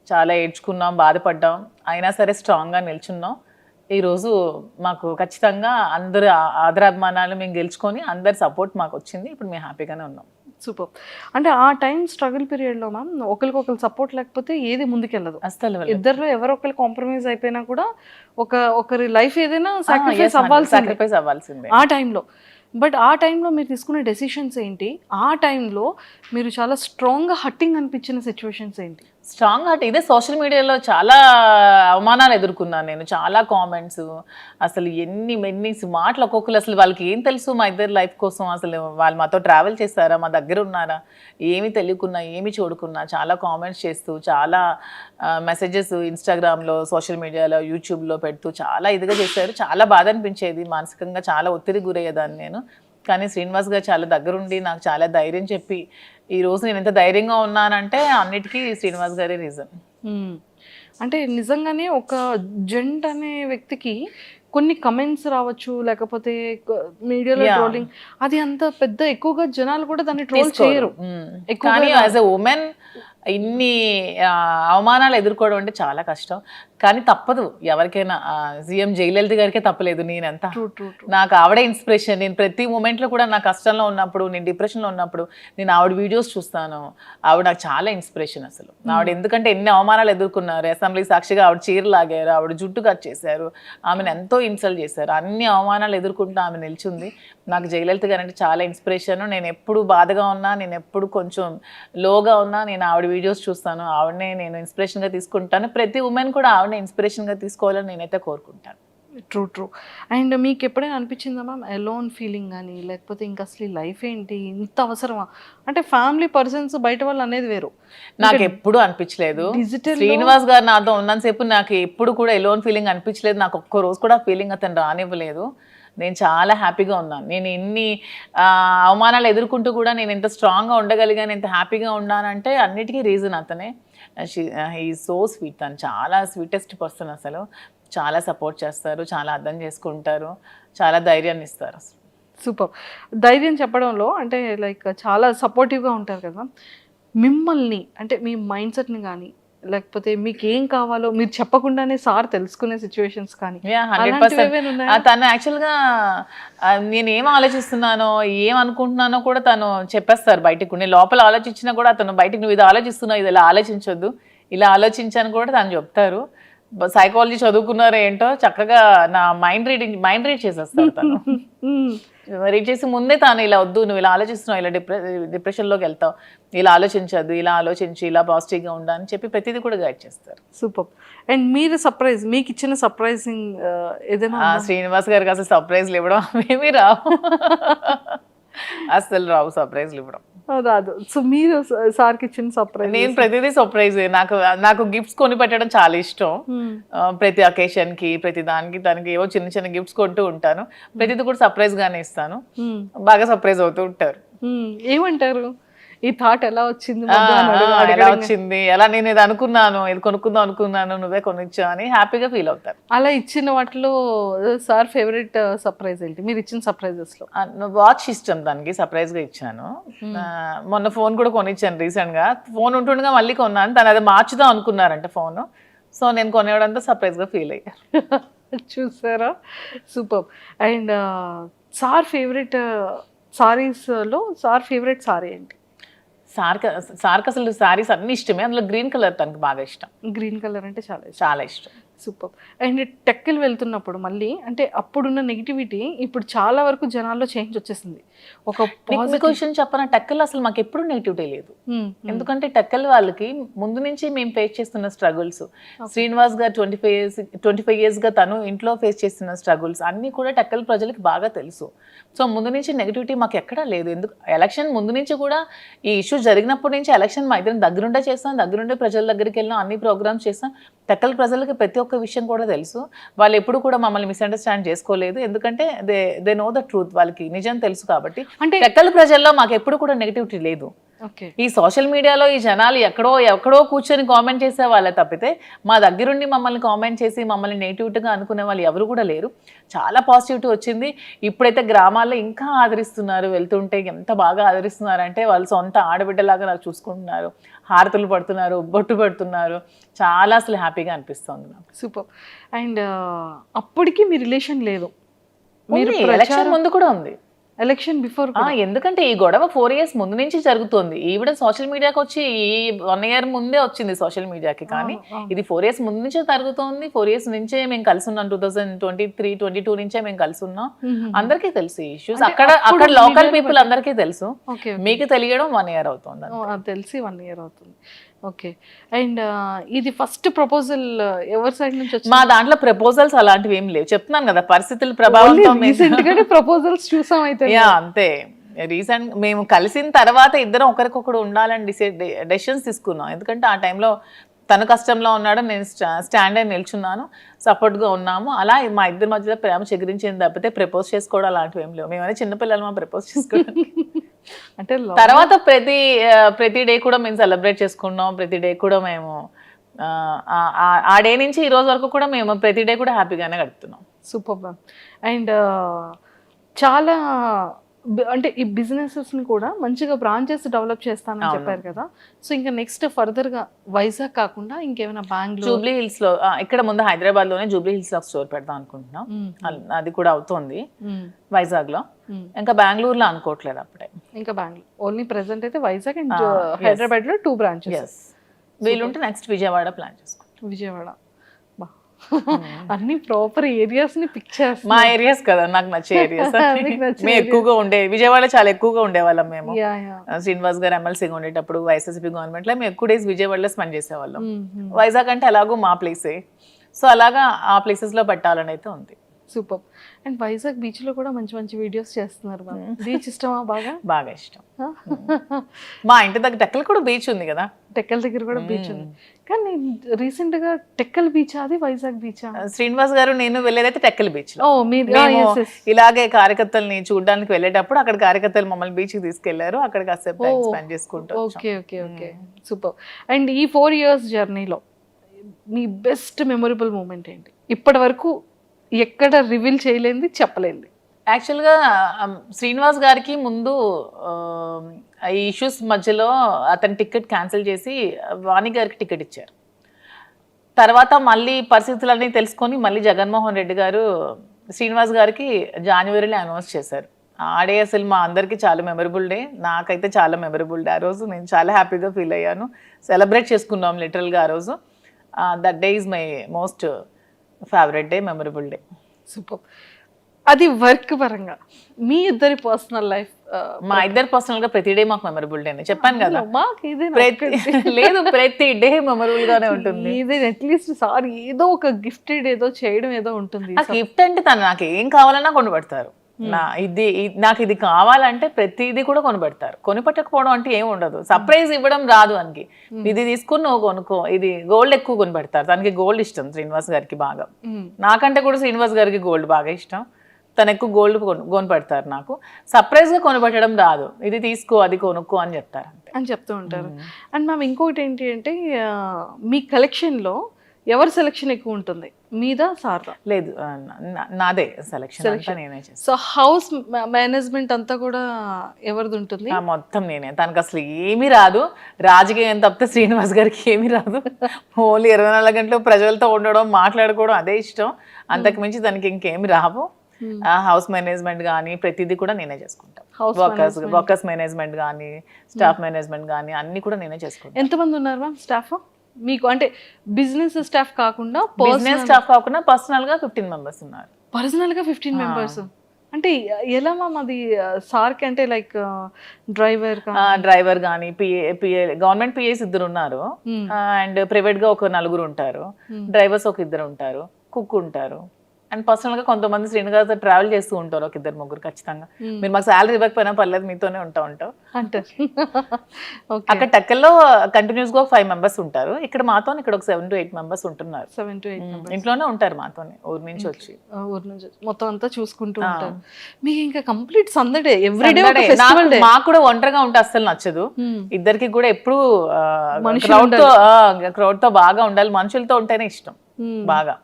చాలా ఏడ్చుకున్నాం, బాధపడ్డాం. అయినా సరే స్ట్రాంగ్గా నిల్చున్నాం. ఈరోజు మాకు ఖచ్చితంగా అందరు ఆదరాభిమానాలు మేము గెలుచుకొని అందరి సపోర్ట్ మాకు వచ్చింది. ఇప్పుడు మేము హ్యాపీగానే ఉన్నాం. సూపర్. అంటే ఆ టైం స్ట్రగుల్ పీరియడ్లో మ్యామ్ ఒకరికొకరు సపోర్ట్ లేకపోతే ఏది ముందుకెళ్ళదు. అసలు ఇద్దరు ఎవరో ఒకరు కాంప్రమైజ్ అయిపోయినా కూడా ఒకరి లైఫ్ ఏదైనా సాక్రిఫైస్ అవ్వాల్సిందే ఆ టైంలో. బట్ ఆ టైంలో మీరు తీసుకునే డెసిషన్స్ ఏంటి? ఆ టైంలో మీరు చాలా స్ట్రాంగ్గా హట్టింగ్ అనిపించిన సిచ్యువేషన్స్ ఏంటి? స్ట్రాంగ్ హార్ట్ ఇదే. సోషల్ మీడియాలో చాలా అవమానాలు ఎదుర్కొన్నాను నేను, చాలా కామెంట్స్, అసలు ఎన్ని మాటలు ఒక్కొక్కరు. అసలు వాళ్ళకి ఏం తెలుసు మా ఇద్దరు లైఫ్ కోసం? అసలు వాళ్ళు మాతో ట్రావెల్ చేస్తారా, మా దగ్గర ఉన్నారా? ఏమి తెలియకున్నా, ఏమి చూడకున్నా చాలా కామెంట్స్ చేస్తూ, చాలా మెసేజెస్ ఇన్స్టాగ్రామ్లో, సోషల్ మీడియాలో, యూట్యూబ్లో పెడుతూ చాలా ఇదిగా చేశారు. చాలా బాధ అనిపించేది. మానసికంగా చాలా ఒత్తిడి గురయ్యేదాన్ని నేను. కానీ శ్రీనివాస్ గారు చాలా దగ్గరుండి నాకు చాలా ధైర్యం చెప్పి ఈరోజు నేను ఎంత ధైర్యంగా ఉన్నానంటే అన్నిటికీ శ్రీనివాస్ గారే రీజన్. అంటే నిజంగానే ఒక జెంట్ అనే వ్యక్తికి కొన్ని కమెంట్స్ రావచ్చు, లేకపోతే మీడియాలో ట్రోలింగ్, అది అంత పెద్ద ఎక్కువగా జనాలు కూడా దాన్ని ట్రోల్ చేయరు. కానీ యాజ్ ఎ ఉమెన్ ఇన్ని అవమానాలు ఎదుర్కోవడం అంటే చాలా కష్టం. కానీ తప్పదు ఎవరికైనా. సీఎం జయలలిత గారికే తప్పలేదు. నేనంతా నాకు ఆవిడే ఇన్స్పిరేషన్. నేను ప్రతి మూమెంట్లో కూడా నా కష్టంలో ఉన్నప్పుడు, నేను డిప్రెషన్లో ఉన్నప్పుడు నేను ఆవిడ వీడియోస్ చూస్తాను. ఆవిడ నాకు చాలా ఇన్స్పిరేషన్ అసలు. ఆవిడ ఎందుకంటే ఎన్ని అవమానాలు ఎదుర్కొన్నారు. అసెంబ్లీ సాక్షిగా ఆవిడ చీర లాగారు, ఆవిడ జుట్టు కట్ చేశారు, ఆమెను ఎంతో ఇన్సల్ట్ చేశారు. అన్ని అవమానాలు ఎదుర్కొంటూ ఆమె నిల్చుంది. నాకు జయలలిత గారు అంటే చాలా ఇన్స్పిరేషన్. నేను ఎప్పుడు బాధగా ఉన్నా, నేను ఎప్పుడు కొంచెం లోగా ఉన్నా నేను ఆవిడ వీడియోస్ చూస్తాను. ఆవిడనే నేను ఇన్స్పిరేషన్గా తీసుకుంటాను. ప్రతి ఉమెన్ కూడా ఆవిడనే ఇన్స్పిరేషన్గా తీసుకోవాలని నేనైతే కోరుకుంటాను. ట్రూ. అండ్ మీకు ఎప్పుడైనా అనిపించిందా మ్యామ్ ఎలోన్ ఫీలింగ్ కానీ, లేకపోతే ఇంకా అసలు లైఫ్ ఏంటి ఇంత అవసరమా? అంటే ఫ్యామిలీ పర్సన్స్ బయట వాళ్ళు అనేది వేరు. నాకు ఎప్పుడు అనిపించలేదు. శ్రీనివాస్ గారు నాతో ఉన్నంతసేపు నాకు ఎప్పుడు కూడా ఎలోన్ ఫీలింగ్ అనిపించలేదు. నాకు ఒక్క రోజు కూడా ఫీలింగ్ అతను రానివ్వలేదు. నేను చాలా హ్యాపీగా ఉన్నాను. నేను ఎన్ని అవమానాలు ఎదుర్కొంటూ కూడా నేను ఎంత స్ట్రాంగ్గా ఉండగలిగాను, ఎంత హ్యాపీగా ఉన్నానంటే అన్నిటికీ రీజన్ అతనే. He so sweet. తను చాలా స్వీటెస్ట్ పర్సన్. అసలు చాలా సపోర్ట్ చేస్తారు, చాలా అర్థం చేసుకుంటారు, చాలా ధైర్యాన్ని ఇస్తారు. అసలు సూపర్. ధైర్యం చెప్పడంలో అంటే లైక్ చాలా సపోర్టివ్గా ఉంటారు కదా. మిమ్మల్ని అంటే మీ మైండ్ సెట్ని కానీ, లేకపోతే మీకు ఏం కావాలో మీరు చెప్పకుండానే సార్ తెలుసుకునే సిచ్యువేషన్స్ కానీ? 100%. తను యాక్చువల్గా నేను ఏం ఆలోచిస్తున్నానో, ఏం అనుకుంటున్నానో కూడా తను చెప్పేస్తారు బయటకు. నేను లోపల ఆలోచించినా కూడా అతను బయటకు నువ్వు ఇది ఆలోచిస్తున్నావు, ఇది ఇలా ఆలోచించొద్దు, ఇలా ఆలోచించాను కూడా తను చెప్తారు. సైకాలజీ చదువుకున్నారో ఏంటో చక్కగా నా మైండ్ రీడ్ చేసేస్తారు తను. రీడ్ చేసి ముందే తాను ఇలా వద్దు, నువ్వు ఇలా ఆలోచిస్తున్నావు, ఇలా డిప్రెషన్లోకి వెళ్తావు, ఇలా ఆలోచించద్దు, ఇలా ఆలోచించి ఇలా పాజిటివ్గా ఉండా అని చెప్పి ప్రతిదీ కూడా గైడ్ చేస్తారు. సూపర్. అండ్ మీరు సర్ప్రైజ్, మీకు ఇచ్చిన సర్ప్రైజింగ్ ఏదైనా శ్రీనివాస్ గారికి అసలు సర్ప్రైజ్లు ఇవ్వడం ఏమీ రావు, అసలు రావు సర్ప్రైజ్లు ఇవ్వడం రాదు. సో మీరు సార్కి ఇచ్చిన సర్ప్రైజ్? నేను ప్రతిదీ సర్ప్రైజ్. నాకు గిఫ్ట్స్ కొని పెట్టడం చాలా ఇష్టం. ప్రతి అకేషన్ కి ప్రతి దానికి తనకి ఏవో చిన్న చిన్న గిఫ్ట్స్ కొంటూ ఉంటాను. ప్రతిదీ కూడా సర్ప్రైజ్ గానే ఇస్తాను. బాగా సర్ప్రైజ్ అవుతూ ఉంటారు. ఏమంటారు, ఈ థాట్ ఎలా వచ్చింది, ఎలా వచ్చింది, ఎలా నేను ఇది అనుకున్నాను, ఇది కొనుక్కుందాం అనుకున్నాను, నువ్వే కొనిచ్చా అని హ్యాపీగా ఫీల్ అవుతారు. అలా ఇచ్చిన వాటిలో సార్ ఫేవరెట్ సర్ప్రైజ్ ఏంటి మీరు ఇచ్చిన సర్ప్రైజెస్ లో? వాచ్ ఇష్టం దానికి, సర్ప్రైజ్ గా ఇచ్చాను. మొన్న ఫోన్ కూడా కొనిచ్చాను రీసెంట్ గా. ఫోన్ ఉంటుండగా మళ్ళీ కొన్నాను, తను అది మార్చుదాం అనుకున్నారంట ఫోన్. సో నేను కొనేవడంతో సర్ప్రైజ్ గా ఫీల్ అయ్యారు. చూసారా, super. And sir favourite saris లో సార్ ఫేవరెట్ సారీ ఏంటి? సార్కి అసలు సారీస్ అన్ని ఇష్టమే, అందులో గ్రీన్ కలర్ తనకి బాగా ఇష్టం. గ్రీన్ కలర్ అంటే చాలా ఇష్టం. సూపర్. అండ్ టెక్కలు వెళ్తున్నప్పుడు మళ్ళీ అంటే అప్పుడున్న నెగిటివిటీ ఇప్పుడు చాలా వరకు జనాల్లో చేంజ్ వచ్చేసింది. ఒక క్వశ్చన్ చెప్పన, టెక్కల్ అసలు మాకు ఎప్పుడు నెగిటివిటీ లేదు. ఎందుకంటే టెక్కల్ వాళ్ళకి ముందు నుంచి మేము ఫేస్ చేస్తున్న స్ట్రగుల్స్, శ్రీనివాస్ గారు 25 years గా తను ఇంట్లో ఫేస్ చేస్తున్న స్ట్రగుల్స్ అన్ని కూడా టెక్కల్ ప్రజలకి బాగా తెలుసు. సో ముందు నుంచి నెగిటివిటీ మాకు ఎక్కడా లేదు. ఎందుకు ఎలక్షన్ ముందు నుంచి కూడా ఈ ఇష్యూ జరిగినప్పటి నుంచి ఎలక్షన్ మా ఇద్దరం దగ్గరుండే చేస్తాం, దగ్గరుండే ప్రజల దగ్గరికి వెళ్ళాం, అన్ని ప్రోగ్రామ్స్ చేస్తాం. టెక్కల్ ప్రజలకి ప్రతి ఒక్క విషయం కూడా తెలుసు. వాళ్ళు ఎప్పుడు కూడా మమ్మల్ని మిస్అండర్స్టాండ్ చేసుకోలేదు, ఎందుకంటే దే నో ద ట్రూత్, వాళ్ళకి నిజం తెలుసు కాబట్టి. అంటే టెక్కల్ ప్రజల్లో మాకు ఎప్పుడు కూడా నెగిటివిటీ లేదు. ఈ సోషల్ మీడియాలో ఈ జనాలు ఎక్కడో కూర్చొని కామెంట్ చేసే వాళ్ళే తప్పితే మా దగ్గరుండి మమ్మల్ని కామెంట్ చేసి మమ్మల్ని నెగిటివిటీగా అనుకునే వాళ్ళు ఎవరు కూడా లేరు. చాలా పాజిటివిటీ వచ్చింది. ఇప్పుడైతే గ్రామాల్లో ఇంకా ఆదరిస్తున్నారు, వెళ్తుంటే ఎంత బాగా ఆదరిస్తున్నారంటే వాళ్ళు సొంత ఆడబిడ్డలాగా నాకు చూసుకుంటున్నారు, హారతులు పడుతున్నారు, బొట్టు పెడుతున్నారు. చాలా అసలు హ్యాపీగా అనిపిస్తుంది నాకు. సూపర్. అండ్ అప్పటికి మీ రిలేషన్ లేదు, మీరు ఎలక్షన్ ముందు కూడా ఉంది, ఎలక్షన్ బిఫోర్. ఎందుకంటే ఈ గొడవ 4 years ముందు నుంచి జరుగుతుంది. ఈవిడ సోషల్ మీడియాకి వచ్చి ఈ 1 year ముందే వచ్చింది సోషల్ మీడియాకి, కానీ ఇది 4 years ముందు నుంచే జరుగుతోంది. 4 years నుంచే మేము కలిసి ఉన్నాం, 2023-22 నుంచే మేము కలిసి ఉన్నాం. అందరికీ తెలుసు ఈ ఇష్యూస్, అక్కడ లోకల్ పీపుల్ అందరికీ తెలుసు. మీకు తెలియడం 1 year అవుతుంది, తెలిసి 1 year అవుతుంది. ఓకే. అండ్ ఇది ఫస్ట్ ప్రపోజల్ ఎవరి సైడ్ నుంచి వచ్చింది? మా దాంట్లో ప్రపోజల్స్ అలాంటివి ఏం లేవు, చెప్తున్నాను కదా పరిస్థితుల ప్రభావంతో ప్రపోజల్స్ చూసాం అయితే. అంతే, రీసెంట్ మేము కలిసిన తర్వాత ఇద్దరం ఒకరికొకరు ఉండాలని డెసిషన్స్ తీసుకున్నాం. ఎందుకంటే ఆ టైంలో తను కష్టంలో ఉన్నాడు, నేను స్టాండ్ అయి నిల్చున్నాను, సపోర్ట్గా ఉన్నాము. అలా మా ఇద్దరి మధ్యలో ప్రేమ చిగురించింది తప్పితే ప్రపోజ్ చేసుకోవడం అలాంటివి ఏం లేవు. మేమైనా చిన్నపిల్లలు, మా ప్రపోజ్ చేసుకోవడం అంటే తర్వాత ప్రతి డే కూడా మేము సెలబ్రేట్ చేసుకున్నాం. ప్రతి డే కూడా మేము ఆ డే నుంచి ఈ రోజు వరకు కూడా మేము ప్రతి డే కూడా హ్యాపీగానే గడుపుతున్నాం. Super ma'am. అండ్ చాలా అంటే ఈ బిజినెసెస్ని కూడా మంచిగా బ్రాంచెస్ డెవలప్ చేస్తానని చెప్పారు కదా. సో ఇంకా నెక్స్ట్ ఫర్దర్గా వైజాగ్ కాకుండా ఇంకేమైనా బెంగళూరు, జూబ్లీ హిల్స్లో, ఇక్కడ ముందు హైదరాబాద్లోనే జూబ్లీ హిల్స్లో స్టోర్ పెడదాం అనుకుంటున్నాం. అది కూడా అవుతుంది వైజాగ్లో. ఇంకా బెంగళూరులో అనుకోవట్లేదు అప్పుడే. ఇంకా బెంగళూరు ఓన్లీ ప్రెసెంట్ అయితే వైజాగ్ అండ్ హైదరాబాద్లో 2 branches. వీలుంటే నెక్స్ట్ విజయవాడ ప్లాన్ చేసుకుంటాం. విజయవాడ అన్ని ప్రాపర్ ఏరియాస్ ని పిక్ చేస్తాం. మా ఏరియాస్ కదా నాకు నచ్చే ఏరియాస్. మేము ఎక్కువగా విజయవాడ చాలా ఎక్కువగా ఉండేవాళ్ళం మేము. శ్రీనివాస్ గారు ఎమ్మెల్సీగా ఉండేటప్పుడు వైఎస్ఆర్సీపీ గవర్నమెంట్ లో మేము ఎక్కువ డేస్ విజయవాడలో స్పెండ్ చేసేవాళ్ళం. వైజాగ్ అంటే అలాగూ మా ప్లేసే, సో అలాగా ఆ ప్లేసెస్ లో పెట్టాలని అయితే ఉంది. సూపర్. అండ్ వైజాగ్ బీచ్ లో కూడా మంచి మంచి వీడియోస్ చేస్తున్నారు. బీచ్ ఇష్టమా? బాగా ఇష్టం. మా ఇంటి దగ్గర టెక్కల్ కూడా బీచ్ ఉంది కదా. టెక్కల్ దగ్గర కూడా బీచ్ ఉంది, కానీ రీసెంట్ గా టెక్కల్ బీచ్ అది వైజాగ్ బీచ్? శ్రీనివాస్ గారు నేను వెళ్ళేదైతే టెక్కల్ బీచ్ లో. ఇలాగే కార్యకర్తల్ని చూడడానికి వెళ్ళేటప్పుడు అక్కడ కార్యకర్తలు మమ్మల్ని బీచ్ కి తీసుకెళ్లారు, అక్కడ కాసేపు స్పెండ్ చేసుకుంటాం. Okay okay okay, super. And ఈ 4 years జర్నీలో మీ బెస్ట్ మెమొరబుల్ మూమెంట్ ఏంటి? ఇప్పటి వరకు ఎక్కడ రివీల్ చేయలేంది, చెప్పలేంది? యాక్చువల్గా శ్రీనివాస్ గారికి ముందు ఈ ఇష్యూస్ మధ్యలో అతని టికెట్ క్యాన్సిల్ చేసి వాణి గారికి టికెట్ ఇచ్చారు. తర్వాత మళ్ళీ పరిస్థితులన్నీ తెలుసుకొని మళ్ళీ జగన్మోహన్ రెడ్డి గారు శ్రీనివాస్ గారికి జనవరిలో అనౌన్స్ చేశారు. ఆ డే అసలు మా అందరికీ చాలా మెమరబుల్ డే, నాకైతే చాలా మెమరబుల్ డే. ఆ రోజు నేను చాలా హ్యాపీగా ఫీల్ అయ్యాను, సెలబ్రేట్ చేసుకున్నాం లిటరల్గా ఆ రోజు. That day is my most favourite day, memorable day. Super. అది వర్క్ పరంగా మీ ఇద్దరి పర్సనల్ లైఫ్ మా ఇద్దరు పర్సనల్ గా ప్రతి డే మాకు మెమరబుల్ డే చెప్పాను కదా. మాకు ఇదే లేదు, ప్రతి డే మెమరబుల్ గానే ఉంటుంది. ఇది అట్లీస్ట్ సార్ ఏదో ఒక గిఫ్టెడ్ ఏదో చేయడం ఏదో ఉంటుంది. గిఫ్ట్ అంటే తను నాకు ఏం కావాలన్నా కొనిపెడతారు. నాకు ఇది కావాలంటే ప్రతిదీ కూడా కొనిపెడతారు. కొనిపెట్టకపోవడం అంటే ఏం ఉండదు. సర్ప్రైజ్ ఇవ్వడం రాదు అనికి. ఇది తీసుకుని నువ్వు కొనుక్కో, ఇది గోల్డ్ ఎక్కువ కొనిపెడతారు. తనకి గోల్డ్ ఇష్టం శ్రీనివాస్ గారికి బాగా. నాకంటే కూడా శ్రీనివాస్ గారికి గోల్డ్ బాగా ఇష్టం. తను ఎక్కువ గోల్డ్ కొనిపెడతారు నాకు. సర్ప్రైజ్ గా కొనిపెట్టడం రాదు. ఇది తీసుకో, అది కొనుక్కో అని చెప్తారు అని చెప్తూ ఉంటారు. అండ్ మ్యామ్ ఇంకోటి ఏంటి అంటే మీ కలెక్షన్ లో ఎవరి సెలెక్షన్ ఎక్కువ ఉంటుంది, మీదా సార్దా? లేదు, నాదే సెలెక్షన్ నేనే చేస్తాను. సో హౌస్ మేనేజ్మెంట్ అంతా కూడా ఎవరిది ఉంటుంది? మొత్తం నేనే. తనకు అసలు ఏమీ రాదు. రాజకీయం తప్పితే శ్రీనివాస్ గారికి ఏమీ రాదు. ఓన్లీ 24 గంటలు ప్రజలతో ఉండడం, మాట్లాడుకోవడం అదే ఇష్టం. అంతకు మించి తనకి ఇంకేమి రావు. హౌస్ మేనేజ్మెంట్ కానీ ప్రతిదీ కూడా నేనే చేసుకుంటాను. వర్కర్స్ మేనేజ్మెంట్ కానీ స్టాఫ్ మేనేజ్మెంట్ కానీ అన్ని కూడా నేనే చేసుకుంటాను. ఎంతమంది ఉన్నారు మ్యామ్ స్టాఫ్ మీకు? అంటే బిజినెస్ స్టాఫ్ కాకుండా పర్సనల్ గా 15 మెంబర్స్ ఉన్నారు. పర్సనల్ గా 15 మెంబర్స్ అంటే ఎలా మ్యామ్ అది? సార్కి అంటే లైక్ డ్రైవర్ కానీ పిఏ గవర్నమెంట్ పిఏస్ 2 ఉన్నారు. అండ్ ప్రైవేట్ గా ఒక 4 ఉంటారు. డ్రైవర్స్ ఒక 2 ఉంటారు. కుక్ ఉంటారు. అండ్ పర్సనల్ గా కొంతమంది శ్రీనివాస్ ట్రావెల్ చేస్తూ ఉంటారు. ఒక 2-3 ఖచ్చితంగా. మీరు మాకు శాలరీ ఇవ్వకపోయినా పర్లేదు, మీతోనే ఉంటాం అంటారు. అక్కడ టెక్కల్లో కంటిన్యూస్ గా 5 మెంబర్స్ ఉంటారు. ఇక్కడ మాతో ఇక్కడ ఒక 7 to 8 మెంబర్స్ ఉంటున్నారు. 7 to 8 ఇంట్లోనే ఉంటారు మాతోనే. ఊరు నుంచి వచ్చి మొత్తం అంతా చూసుకుంటూ ఉంటారు. మీకు ఇంకా కంప్లీట్ సందడే, ఎవ్రీడే ఒక ఫెస్టివల్ డే. మాకు కూడా ఒంటరిగా ఉంటే అస్సలు నచ్చదు. ఇద్దరికి కూడా ఎప్పుడు క్రౌడ్ తో బాగా ఉండాలి. మనుషులతో ఉంటేనే ఇష్టం బాగా.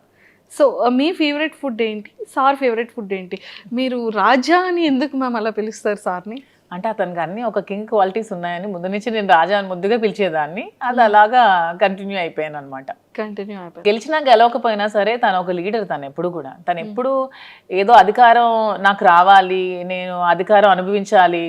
సో మీ ఫేవరెట్ ఫుడ్ ఏంటి, సార్ ఫేవరెట్ ఫుడ్ ఏంటి? మీరు రాజా అని ఎందుకు మ్యామ్ అలా పిలుస్తారు సార్ని? అంటే అతనికి అన్ని ఒక కింగ్ క్వాలిటీస్ ఉన్నాయని ముందు నుంచి నేను రాజా అని ముద్దుగా పిలిచేదాన్ని. అది అలాగా కంటిన్యూ అయిపోయాను అనమాట. గెలిచినా గెలవకపోయినా సరే తను ఒక లీడర్. తను ఎప్పుడు కూడా తను ఎప్పుడు ఏదో అధికారం నాకు రావాలి, నేను అధికారం అనుభవించాలి,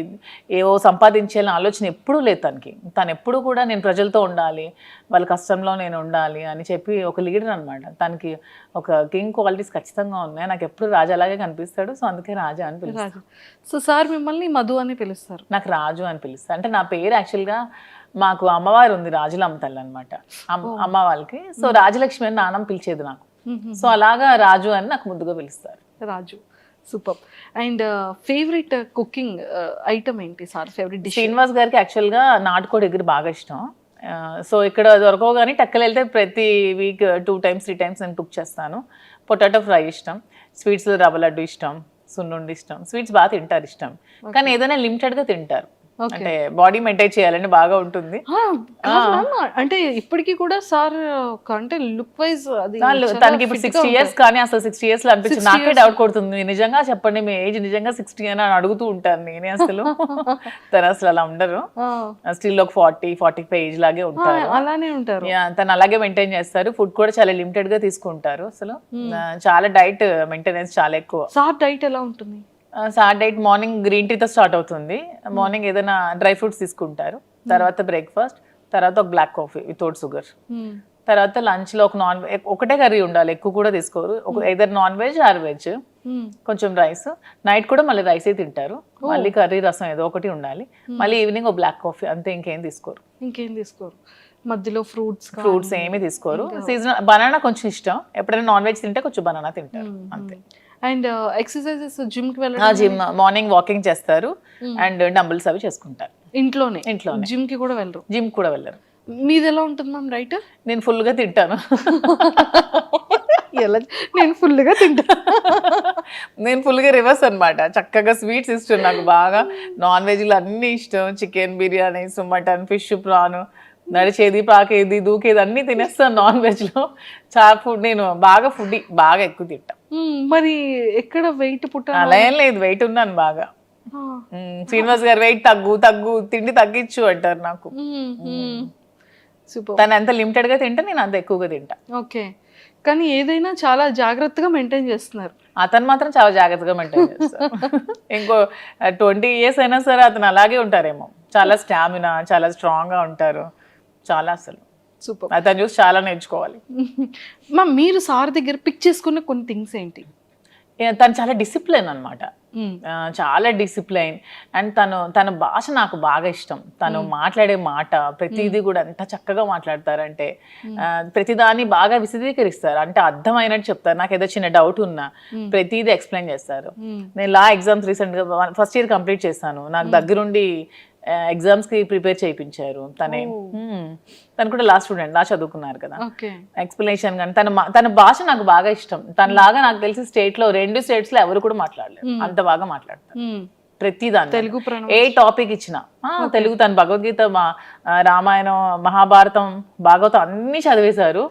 ఏవో సంపాదించాలని ఆలోచన ఎప్పుడూ లేదు తనకి. తను ఎప్పుడు కూడా నేను ప్రజలతో ఉండాలి, వాళ్ళ కష్టంలో నేను ఉండాలి అని చెప్పి ఒక లీడర్ అనమాట. తనకి ఒక కింగ్ క్వాలిటీస్ ఖచ్చితంగా ఉన్నాయి. నాకు ఎప్పుడు రాజా అలాగే కనిపిస్తాడు. సో అందుకే రాజా అని పిలుస్తాను. సో సార్ మిమ్మల్ని మధు అని పిలుస్తారు? నాకు రాజు అని పిలుస్తారు. అంటే నా పేరు యాక్చువల్గా మాకు అమ్మవారు ఉంది, రాజులమ్మ తల్లి అనమాట అమ్మ వాళ్ళకి. సో రాజలక్ష్మి అని నాన్నమ్మ పిలిచేది నాకు. సో అలాగా రాజు అని నాకు ముద్దుగా పిలుస్తారు. Raju. Super. And favourite cooking item ఏంటి సార్? Favourite dish? శ్రీనివాస్ గారికి యాక్చువల్గా నాటుకోడి ఎగురు బాగా ఇష్టం. సో ఇక్కడ దొరకవు కానీ టెక్కలు వెళ్తే ప్రతి వీక్ 2 times 3 times నేను కుక్ చేస్తాను. పొటాటో ఫ్రై ఇష్టం. స్వీట్స్ రవ్వ లడ్డు ఇష్టం. సున్నుండి ఇష్టం. స్వీట్స్ బాగా తింటారు ఇష్టం. కానీ ఏదైనా లిమిటెడ్గా తింటారు. అంటే బాడీ మెయింటైన్ చేయాలని బాగా ఉంటుంది. అంటే ఇప్పటికీ కూడా సార్ అంటే లుక్ వైజ్ అది తనకి ఇప్పుడు 60 years కానీ అసలు 60 years లో అనిపించింది. నాకే డౌట్ కొడుతుంది, నిజంగా చెప్పండి మీ ఏజ్ నిజంగా 60 అని అడుగుతూ ఉంటాను నేనే. అసలు తను అసలు అలా ఉండరు. స్టిల్ ఒక 40-45 ఏజ్ లాగే ఉంటారు. అలానే ఉంటారు. తను అలాగే మెయింటైన్ చేస్తారు. ఫుడ్ కూడా చాలా లిమిటెడ్ గా తీసుకుంటారు. అసలు చాలా డైట్ మెయింటెనెన్స్ చాలా ఎక్కువ. సార్ డైట్ ఎలా ఉంటుంది? సార్ డైట్ మార్నింగ్ గ్రీన్ టీతో స్టార్ట్ అవుతుంది. మార్నింగ్ ఏదైనా డ్రై ఫ్రూట్స్ తీసుకుంటారు. తర్వాత బ్రేక్ఫాస్ట్, తర్వాత ఒక బ్లాక్ కాఫీ వితౌట్ షుగర్. తర్వాత లంచ్ లో ఒకటే కర్రీ ఉండాలి, ఎక్కువ కూడా తీసుకోరు. ఏదైనా నాన్ వెజ్ ఆర్ వెజ్, కొంచెం రైస్. నైట్ కూడా మళ్ళీ రైసే తింటారు. మళ్ళీ కర్రీ రసం ఏదో ఒకటి ఉండాలి. మళ్ళీ ఈవినింగ్ ఒక బ్లాక్ కాఫీ, అంతే. ఇంకేం తీసుకోరు. మధ్యలో ఫ్రూట్స్ ఏమీ తీసుకోరు. సీజనల్ బనానా కొంచెం ఇష్టం. ఎప్పుడైనా నాన్ వెజ్ తింటే కొంచెం బనానా తింటారు, అంతే. అండ్ ఎక్సర్సైజెస్ జిమ్ కి జిమ్ మార్నింగ్ వాకింగ్ చేస్తారు. అండ్ డంబుల్స్ అవి చేసుకుంటారు ఇంట్లోనే. జిమ్ కి కూడా వెళ్ళరు? మీది ఎలా ఉంటుంది మ్యామ్ డైట్? నేను ఫుల్ గా తింటాను. నేను ఫుల్ గా రివర్స్ అనమాట. చక్కగా స్వీట్స్ ఇష్టం నాకు బాగా. నాన్ వెజ్ లో అన్ని ఇష్టం. Chicken biryani, mutton, fish, prawn, నడిచేది, పాకేది, దూకేది అన్ని తినేస్తాను నాన్ వెజ్ లో. చాలా ఫుడ్ నేను బాగా బాగా ఎక్కువ తింటా. మరి ఎక్కడ వెయిట్ అలా ఏం లేదు, వెయిట్ ఉన్నాను బాగా. శ్రీనివాస్ గారు వెయిట్ తగ్గు తిండి తగ్గించు అంటారు నాకు. తను ఎంత లిమిటెడ్ గా తింటే నేను అంత ఎక్కువగా తింటా. ఓకే. కానీ ఏదైనా చాలా జాగ్రత్తగా మెయింటైన్ చేస్తున్నారు. అతను మాత్రం చాలా జాగ్రత్తగా మెయింటైన్ చేస్తారు. ఇంకో 20 years అయినా సరే అతను అలాగే ఉంటారేమో. చాలా స్టామినా, చాలా స్ట్రాంగ్ గా ఉంటారు. చాలా అసలు సూపర్. అతను చూసి చాలా నేర్చుకోవాలి. మ్యామ్ మీరు సార్ దగ్గర పిక్ చేసుకున్న కొన్ని థింగ్స్ ఏంటి? తను చాలా డిసిప్లైన్ అనమాట, చాలా డిసిప్లైన్. అండ్ తన భాష నాకు బాగా ఇష్టం. తను మాట్లాడే మాట ప్రతిదీ కూడా ఎంత చక్కగా మాట్లాడతారంటే ప్రతిదాన్ని బాగా విశదీకరిస్తారు, అంటే అర్థమైనట్టు చెప్తారు. నాకు ఏదో చిన్న డౌట్ ఉన్నా ప్రతిదీ ఎక్స్ప్లెయిన్ చేస్తారు. నేను లా ఎగ్జామ్స్ రీసెంట్గా ఫస్ట్ ఇయర్ కంప్లీట్ చేశాను. నాకు దగ్గరుండి ఎగ్జామ్స్ కి ప్రిపేర్ చేయించారు. తను కూడా లా స్టూడెంట్, లా చదువుకున్నారు కదా. ఎక్స్ప్లెనేషన్ కానీ తన భాష నాకు బాగా ఇష్టం. తనలాగా నాకు తెలిసి స్టేట్ లో 2 స్టేట్స్ లో ఎవరు కూడా మాట్లాడలేరు, అంత బాగా మాట్లాడతారు ప్రతిదాన్ని. తెలుగు ఏ టాపిక్ ఇచ్చినా తెలుగు. తన భగవద్గీత, రామాయణం, మహాభారతం, భాగవతం అన్ని చదివేశారు.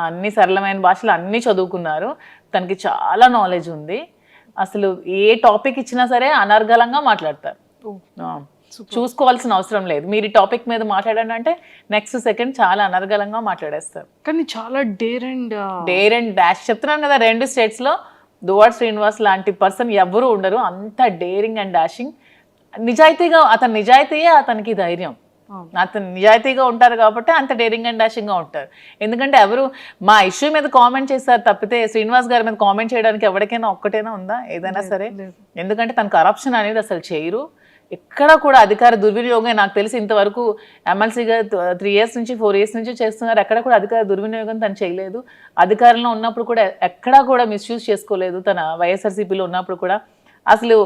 అన్ని సరళమైన భాషలు అన్ని చదువుకున్నారు. తనకి చాలా నాలెడ్జ్ ఉంది. అసలు ఏ టాపిక్ ఇచ్చినా సరే అనర్గళంగా మాట్లాడతారు. చూసుకోవాల్సిన అవసరం లేదు. మీరు ఈ టాపిక్ మీద మాట్లాడండి అంటే నెక్స్ట్ సెకండ్ చాలా అనర్గళంగా మాట్లాడేస్తారు. కానీ చాలా డేర్ అండ్ డాష్. చెప్తున్నాను కదా, 2 స్టేట్స్ లో దువ్వాడ శ్రీనివాస్ లాంటి పర్సన్ ఎవరు ఉండరు. అంత డేరింగ్ అండ్ డాషింగ్. అతని నిజాయితీయే అతనికి ధైర్యం. అతను నిజాయితీగా ఉంటారు కాబట్టి అంత డేరింగ్ అండ్ డాషింగ్ గా ఉంటారు. ఎందుకంటే ఎవరు మా ఇష్యూ మీద కామెంట్ చేస్తారు తప్పితే శ్రీనివాస్ గారి మీద కామెంట్ చేయడానికి ఎవరికైనా ఒక్కటైనా ఉందా ఏదైనా సరే? ఎందుకంటే తను కరప్షన్ అనేది అసలు చేయరు. ఎక్కడ కూడా అధికార దుర్వినియోగం నాకు తెలిసి ఇంతవరకు ఎమ్మెల్సీగా 3 years నుంచి 4 years నుంచి చేస్తున్నారు. ఎక్కడ కూడా అధికార దుర్వినియోగం తను చేయలేదు. అధికారంలో ఉన్నప్పుడు కూడా ఎక్కడా కూడా మిస్యూజ్ చేసుకోలేదు. తన వైఎస్ఆర్సీపీలో ఉన్నప్పుడు కూడా అసలు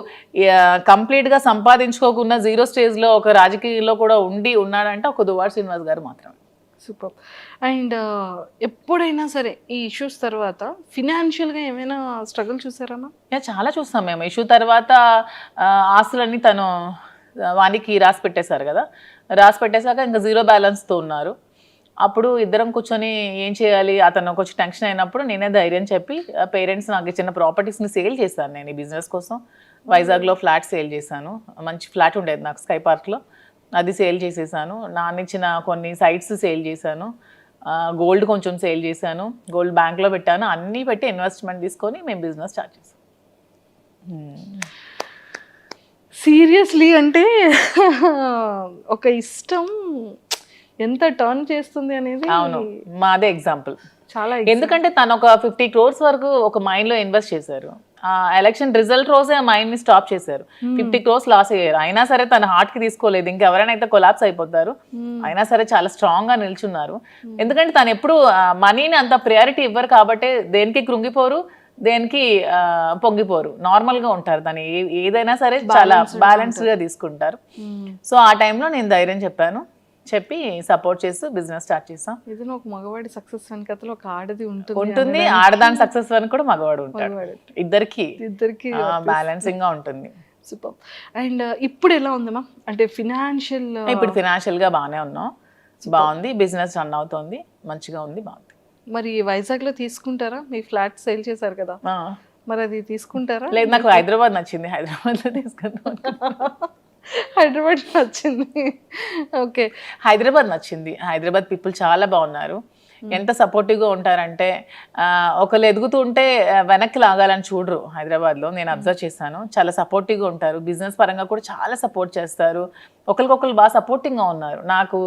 కంప్లీట్గా సంపాదించుకోకుండా 0 స్టేజ్లో ఒక రాజకీయంలో కూడా ఉన్నాడంటే ఒక దువ్వాడ శ్రీనివాస్ గారు మాత్రమే. సూపర్. అండ్ ఎప్పుడైనా సరే ఈ ఇష్యూస్ తర్వాత ఫినాన్షియల్గా ఏమైనా స్ట్రగుల్ చూసారమ్మా? చాలా చూస్తాం మేము. ఇష్యూ తర్వాత ఆస్తులన్నీ తను వానికి రాసి పెట్టేశారు కదా. రాసి పెట్టేశాక ఇంకా 0 బ్యాలెన్స్తో ఉన్నారు. అప్పుడు ఇద్దరం కూర్చొని ఏం చేయాలి, అతను కొంచెం టెన్షన్ అయినప్పుడు నేనే ధైర్యం చెప్పి పేరెంట్స్ నాకు ఇచ్చిన ప్రాపర్టీస్ని సేల్ చేశాను. నేను ఈ బిజినెస్ కోసం వైజాగ్లో ఫ్లాట్ సేల్ చేశాను. మంచి ఫ్లాట్ ఉండేది నాకు స్కై పార్క్లో, అది సేల్ చేసేసాను. నాన్నిచ్చిన కొన్ని సైట్స్ సేల్ చేశాను. గోల్డ్ కొంచెం సేల్ చేశాను. గోల్డ్ బ్యాంక్లో పెట్టాను. అన్నీ పెట్టి ఇన్వెస్ట్మెంట్ తీసుకొని మేము బిజినెస్ స్టార్ట్ చేసాం. సీరియస్లీ అంటే ఒక ఇష్టం ఎంత టర్న్ చేస్తుంది అనేది. అవును, మాదే ఎగ్జాంపుల్. చాలా. ఎందుకంటే తను ఒక 50 crores వరకు ఒక మైండ్లో ఇన్వెస్ట్ చేశారు. ఎలక్షన్ రిజల్ట్ రోజే ఆ మైండ్ ని స్టాప్ చేశారు. 50 crores లాస్ అయ్యారు. అయినా సరే తన హార్ట్ కి తీసుకోలేదు. ఇంకెవరైనా అయితే కొలాప్స్ అయిపోతారు. అయినా సరే చాలా స్ట్రాంగ్ గా నిల్చున్నారు. ఎందుకంటే తను ఎప్పుడు మనీని అంత ప్రయారిటీ ఇవ్వరు కాబట్టి దేనికి కృంగిపోరు, దేనికి పొంగిపోరు, నార్మల్ గా ఉంటారు. తను ఏదైనా సరే చాలా బ్యాలెన్స్డ్ గా తీసుకుంటారు. సో ఆ టైంలో నేను ధైర్యం చెప్పి సపోర్ట్ చేస్తూ బిజినెస్ స్టార్ట్ చేసాం. ఇది ఒక మగవాడి సక్సెస్ వెనకతలో ఒక ఆడది ఉంటుంది. ఆడదాని సక్సెస్ వెనక కూడా మగవాడు ఉంటాడు. ఇద్దరికి బ్యాలెన్సింగ్ గా ఉంటుంది. సూపర్. అండ్ ఇప్పుడు ఎలా ఉందమ్మా, అంటే ఇప్పుడు ఫినాన్షియల్ గా బాగానే ఉన్నాం. బాగుంది, బిజినెస్ రన్ అవుతుంది, మంచిగా ఉంది, బాగుంది. మరి వైజాగ్ లో తీసుకుంటారా? మీ ఫ్లాట్ సేల్ చేశారు కదా, మరి అది తీసుకుంటారా? లేదు, నాకు హైదరాబాద్ నచ్చింది. హైదరాబాద్ లో తీసుకుందాం. హైదరాబాద్ నచ్చింది. ఓకే, హైదరాబాద్ నచ్చింది. హైదరాబాద్ పీపుల్ చాలా బాగున్నారు. ఎంత సపోర్టివ్గా ఉంటారంటే ఒకళ్ళు ఎదుగుతూ ఉంటే వెనక్కి లాగాలని చూడరు. హైదరాబాద్లో నేను అబ్జర్వ్ చేశాను. చాలా సపోర్టివ్గా ఉంటారు. బిజినెస్ పరంగా కూడా చాలా సపోర్ట్ చేస్తారు. ఒకరికొకరు బాగా సపోర్టింగ్గా ఉన్నారు. నాకు